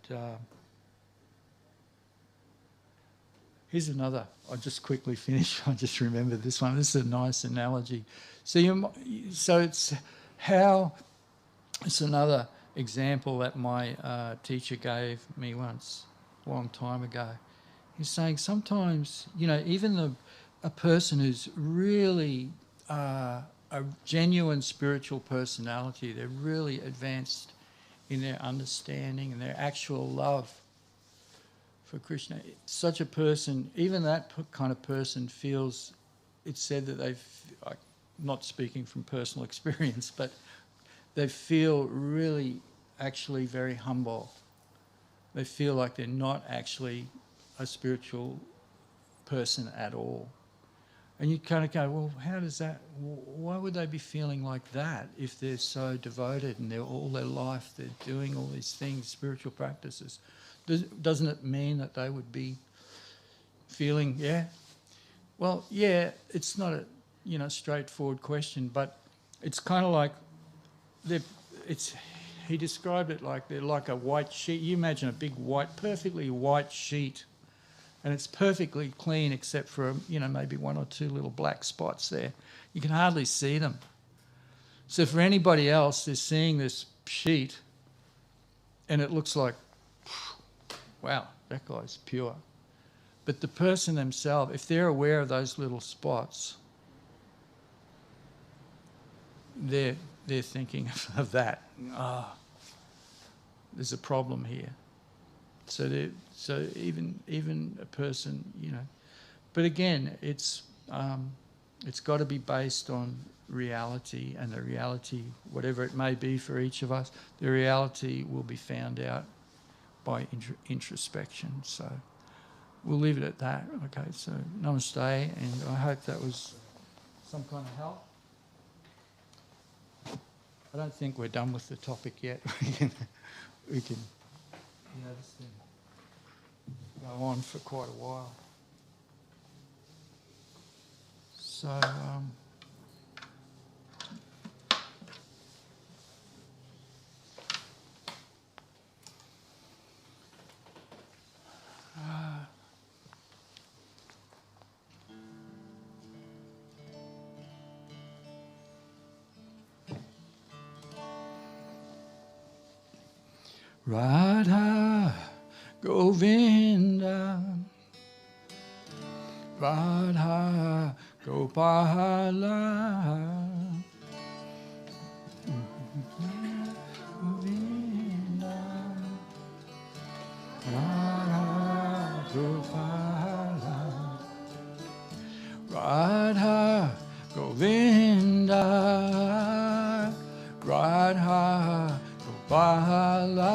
here's another. I'll just quickly finish. I just remembered this one. This is a nice analogy. It's another example that my teacher gave me once, a long time ago. He's saying sometimes, even a person who's really a genuine spiritual personality, they're really advanced in their understanding and their actual love for Krishna. Such a person, even that kind of person feels, it's said that I'm not speaking from personal experience, but they feel really actually very humble. They feel like they're not actually a spiritual person at all. And you kind of go, well, how does that, why would they be feeling like that if they're so devoted and all their life they're doing all these things, spiritual practices? Doesn't it mean that they would be feeling, well, it's not a straightforward question, but it's kind of like, he described it like they're like a white sheet. You imagine a big perfectly white sheet, and it's perfectly clean except for, maybe one or two little black spots there. You can hardly see them. So for anybody else, they're seeing this sheet and it looks like, wow, that guy's pure. But the person themselves, if they're aware of those little spots, they're thinking of that. There's a problem here. So even a person, but again, it's got to be based on reality, and the reality, whatever it may be for each of us, the reality will be found out by introspection. So we'll leave it at that. Okay, so namaste, and I hope that was some kind of help. I don't think we're done with the topic yet. we can this thing. go on for quite a while. So, Radha Govinda, Radha Gopala, Govinda, Radha Gopala,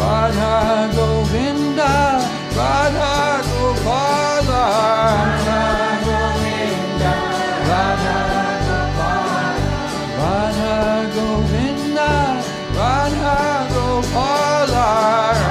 Radha Govinda, Radha Gopala. Radha Gopala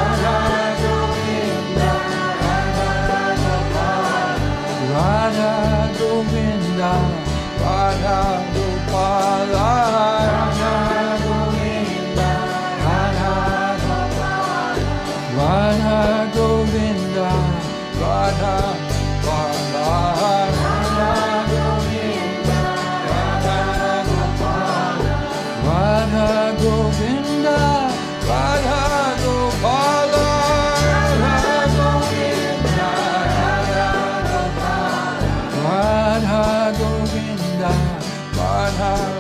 Hare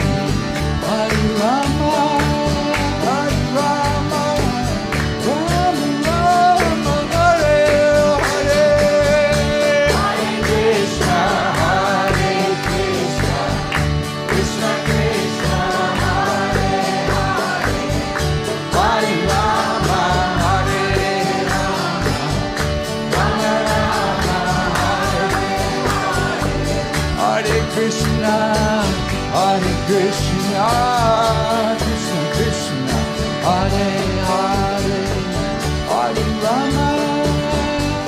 Rama Hare Krishna, Krishna Krishna, Hare Hare, Hare Rama,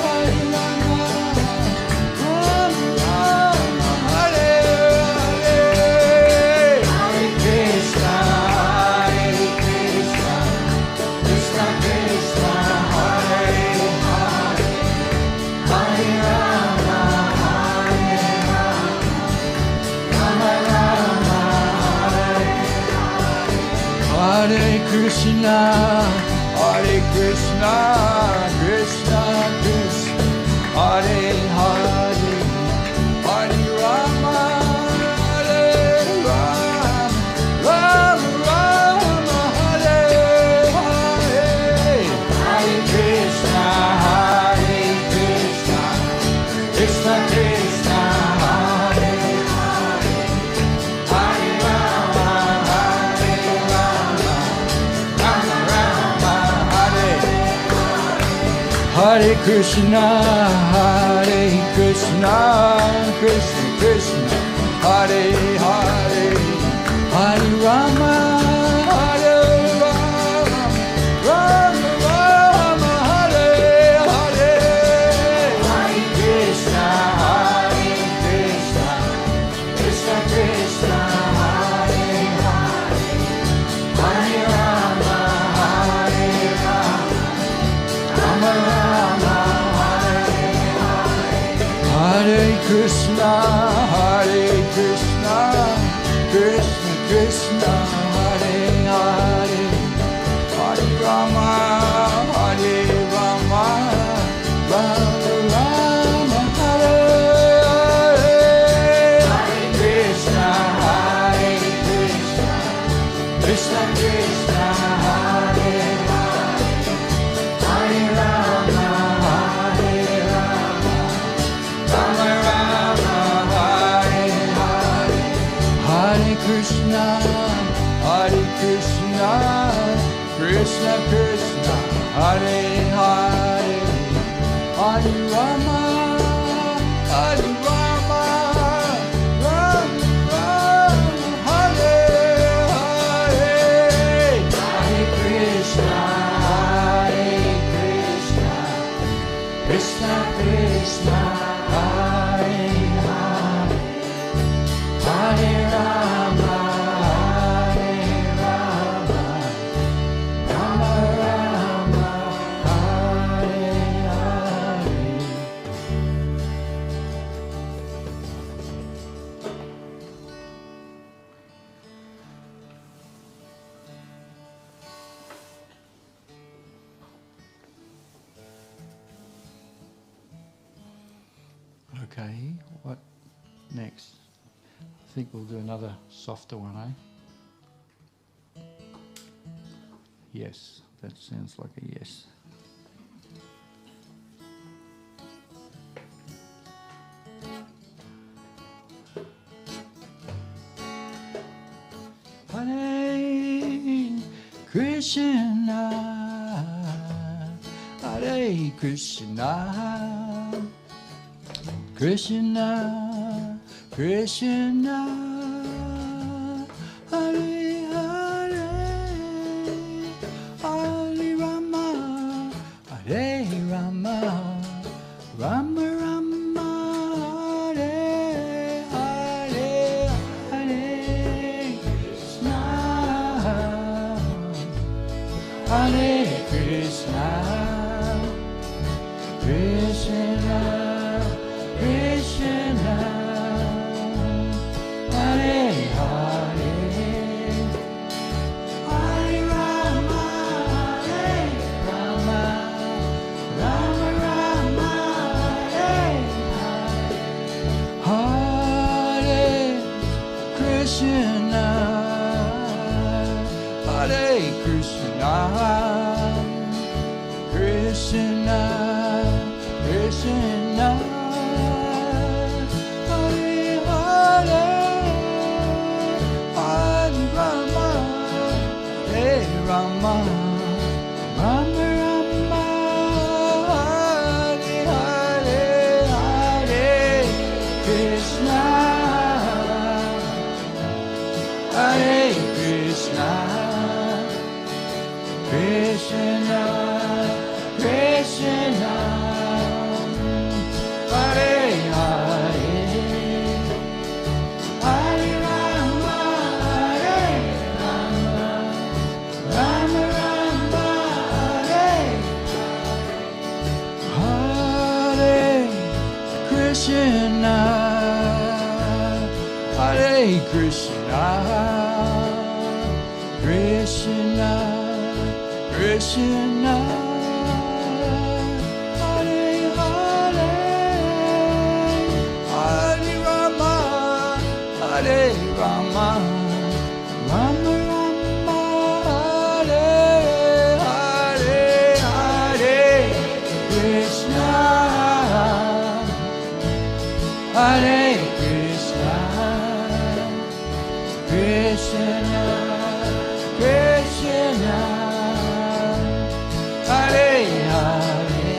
Hare Rama, Rama Rama, Hare Hare, Hare Krishna, Krishna Krishna, Hare Hare, Hare Rama, Hare Rama, Rama Rama, Hare Krishna, Krishna Krishna, Hare Hare, Hare Rama, Hare Rama, Rama Rama, Hare Hare, Hare Krishna, Krishna Krishna, Hare Hare, Hare Rama, Hare Rama, Rama Rama, Hare Hare, Hare Krishna, Krishna Krishna, Hare Hare, Hare Rama, Hare Rama, Rama Rama, Hare Hare, Hare Krishna, Krishna Krishna, Hare Hare, Hare Rama, Hare Rama, Rama Rama, Hare Hare. Okay, what next? I think we'll do another softer one, eh? Yes, that sounds like a yes. Hare Krishna, Hare Krishna, Krishna Krishna, Hare Hare, Hare Rama, Hare Rama, Rama Rama, Hare Hare, Hare Krishna, Hare Krishna, Krishna Krishna, Hare Hare, Hare Rama, Hare Rama, Rama Rama, Hare Hare, Hare Krishna, Hare Krishna, Krishna, Krishna, Hare Hare, Hare Rama, Hare Rama, Rama Rama, Hare Hare, Hare Krishna, Hare Krishna, Krishna, Krishna, Hare Hare, Hare Rama, Hare Rama, Rama Rama, Hare Hare Krishna, Hare Krishna, Krishna, Krishna, Hare Hare, Hare Rama, Hare Rama, Rama Rama, Hare Hare, Hare Krishna, Hare Krishna, Krishna, Krishna, Hare Hare,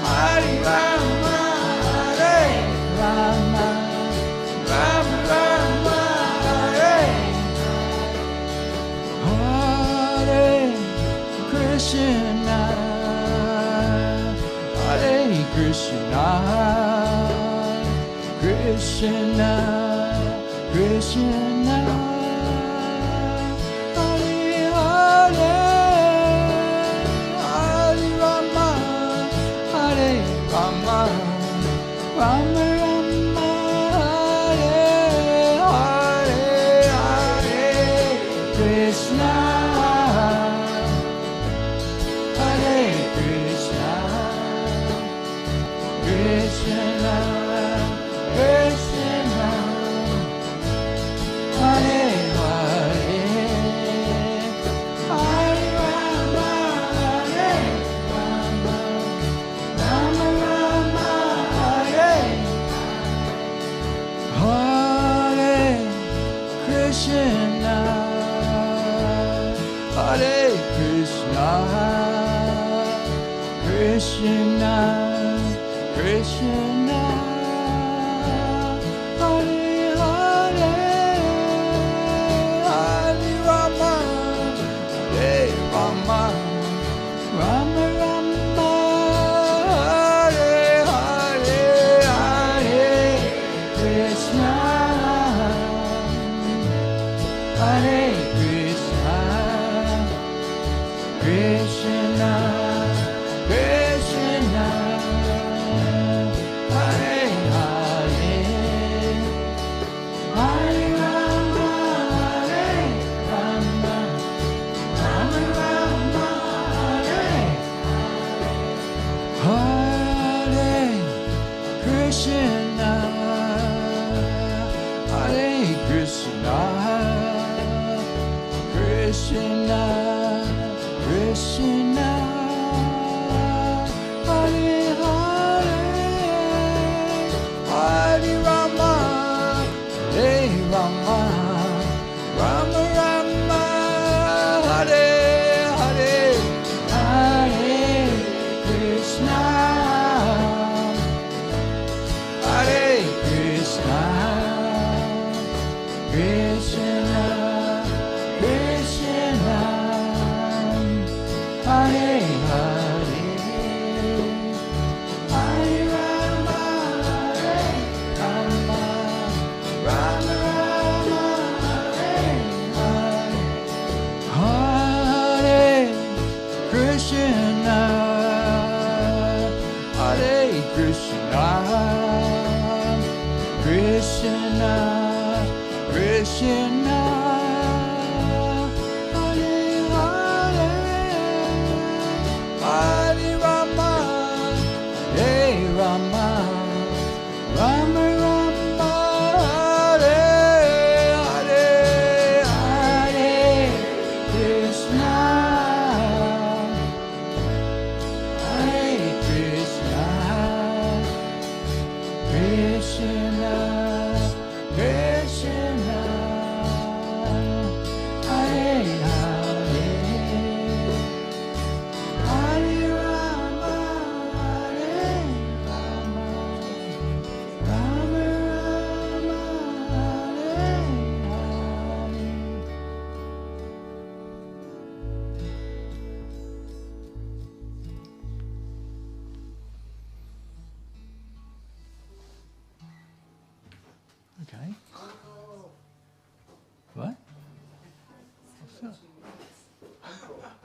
Hare Rama, Hare Rama, Rama Rama, Hare Hare Krishna, Hare Krishna, Krishna, Krishna, Hare Hare, Hare Rama, Hare Rama, Rama Rama, Hare Hare, Hare Krishna, Hare Krishna, Krishna, Krishna, Hare Hare, Hare Rama, Hare Rama, Rama Rama, Hare Hare Krishna, Hare Krishna, Krishna, Krishna, Hare Hare, Hare Rama, Hare Rama, Rama Rama, Hare Hare, Hare Krishna, Hare Krishna, Krishna, Krishna, Hare Hare, Hare Rama, Hare Rama, Rama Rama, Hare Hare Krishna, Hare Krishna, Krishna, Krishna, Hare Hare, Hare Rama, Hare Rama, Rama Rama, Hare Hare, Hare Krishna, Hare Krishna, Krishna, Krishna, Hare Hare, Hare Rama, Hare Rama, Rama Rama, Hare Hare, Hare Krishna, Hare Krishna, Krishna, Krishna, Hare Hare, Hare Rama, Hare Rama, Rama Rama, Hare Hare, Hare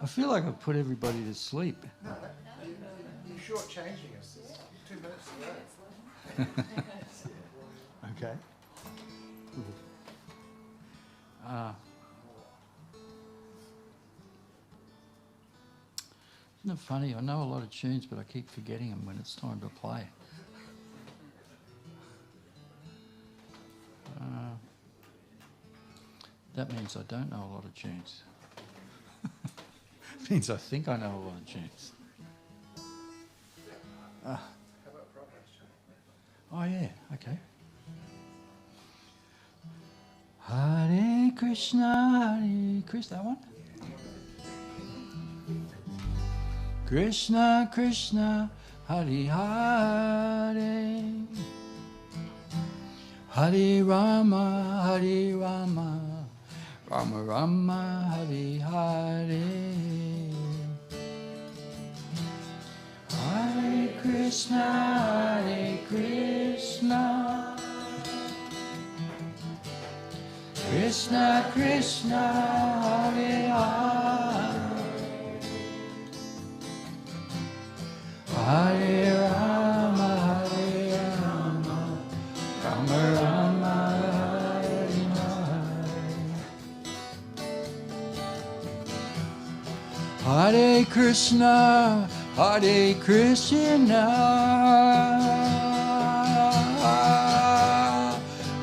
I feel like I've put everybody to sleep. No, you're shortchanging us. It's 2 minutes to go. Okay. Isn't it funny? I know a lot of tunes, but I keep forgetting them when it's time to play. That means I don't know a lot of tunes. Means I think I know a lot of tunes. How about progress, Johnny? Oh yeah, okay. Hare Krishna, Hare Krishna, that one? Krishna, Krishna, Hare Hare. Hare Rama, Hare Rama, Rama Rama, Hare Hare. Hare Krishna, Hare Krishna, Krishna Krishna, Hare Hare, Hare Rama, Hare Rama, Rama Rama, Hare Hare. Hare Krishna, Hare Krishna,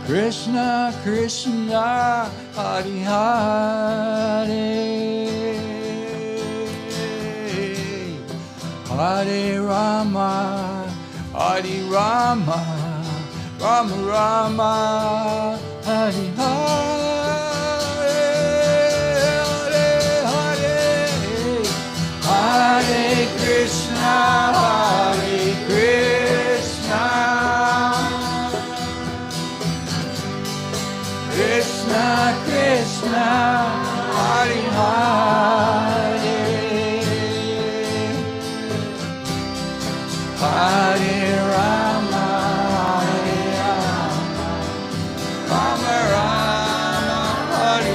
Krishna Krishna, Hare Hare, Hare Rama, Hare Rama, Rama Rama, Hare Hare. Hare Krishna, Hare Krishna, Krishna Krishna, Hare Hare, Hare Rama, Hare Rama, Rama Rama, Hare Hare.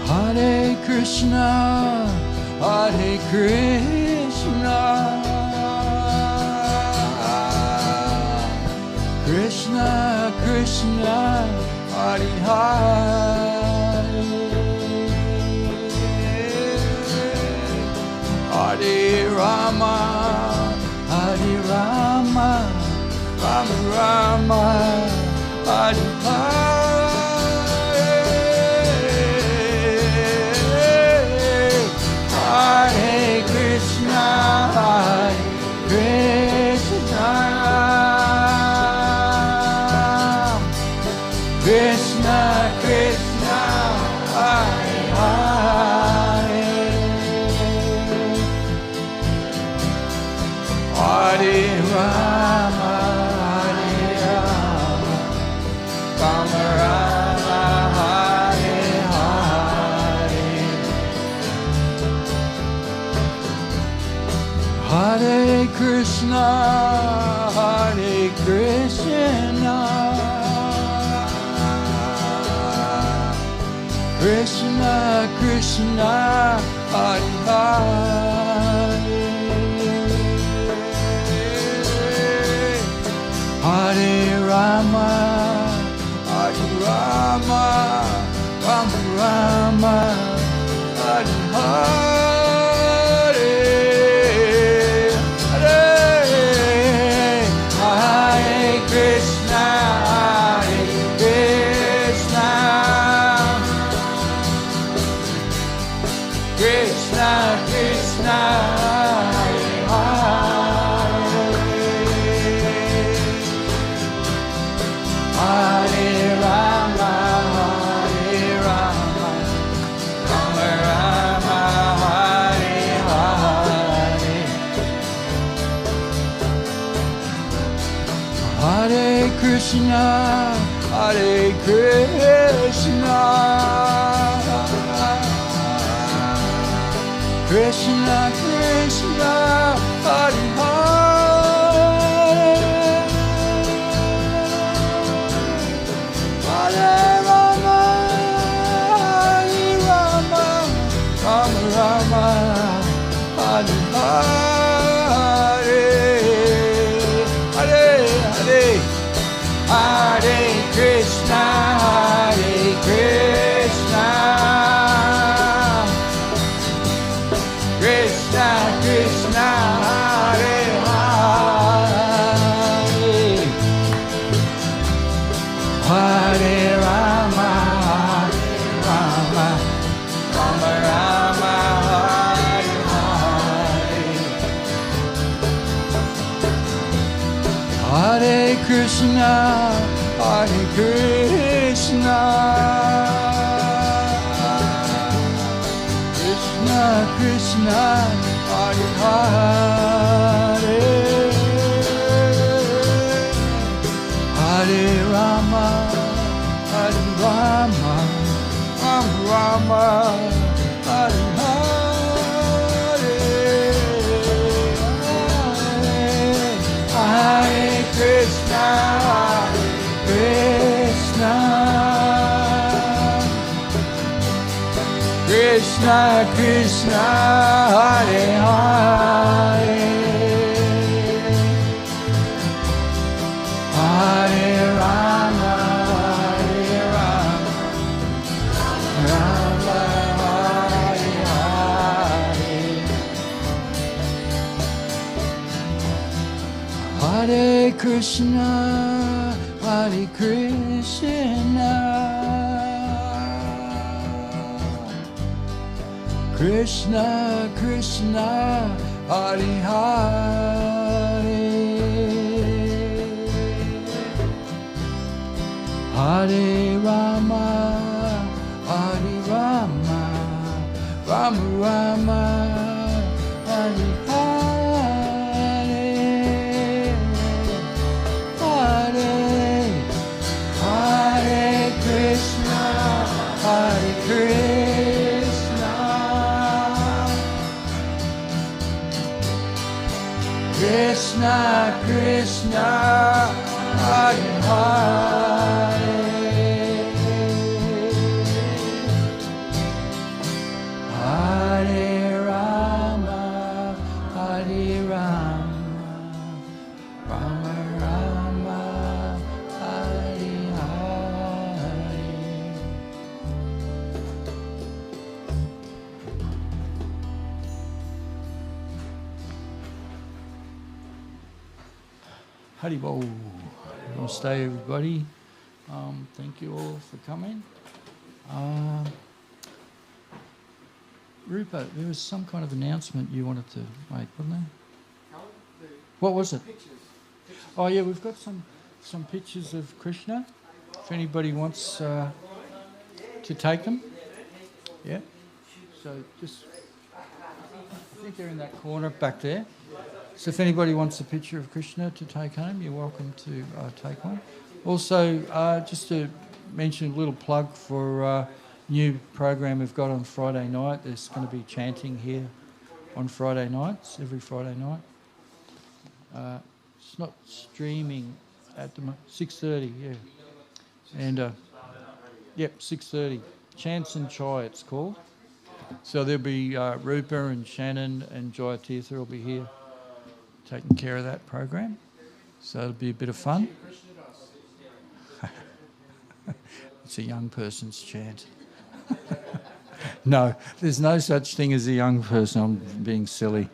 Hare Krishna, Hare Krishna, Krishna Krishna, Hare Hare, Hare Rama, Hare Rama, Rama Rama, Hare Hare. Hare Krishna, Hare Krishna, Krishna Krishna, Hare Hare, Hare Rama, Hare Rama, Rama Rama, Hare Hare. Hare Krishna, Hare Krishna, Krishna Krishna, Hare Hare, Hare Rama, Hare Rama, Rama Rama, Hare Hare. Krishna Krishna, Hare Hare, Hare Rama, Hare Rama, Rama Rama, Hare Hare, Hare Krishna, Hare Krishna, Krishna Krishna, Hare Hare, Hare Rama, Rama, Rama Rama, Hare Hare. Hare Krishna, Hare Krishna, Krishna Krishna, Hare Hare, Hare Rama, Hare Rama, Rama Rama, Hare Hare, Hare Krishna, Hare Krishna, Krishna Krishna, Hare Hare, Hare Rama, Hare Rama, Rama Hare Hare, Hare Krishna, Hare Krishna, Krishna Krishna, Hare Hare, Hare Rama, Hare Rama, Rama Rama, Hare Hare, Hare Hare Krishna, Hare Krishna, Krishna Krishna, Hare Hare, Hare Rama, Hare Rama, Rama Rama, Hare Hare. Hari Bol. Namaste, everybody. Thank you all for coming. Rupa, there was some kind of announcement you wanted to make, wasn't there? What was it? Oh yeah, we've got some pictures of Krishna. If anybody wants to take them, yeah. So just, I think they're in that corner back there. So if anybody wants a picture of Krishna to take home, you're welcome to take one. Also, just to mention a little plug for a new program we've got on Friday night. There's going to be chanting here on Friday nights, every Friday night. It's not streaming at the moment. 6:30, yeah. And, yep, 6:30. Chants and Chai, it's called. So there'll be Rupa and Shannon and Jaya Tirtha will be here taking care of that program. So it'll be a bit of fun. It's a young person's chant. No, there's no such thing as a young person. I'm being silly.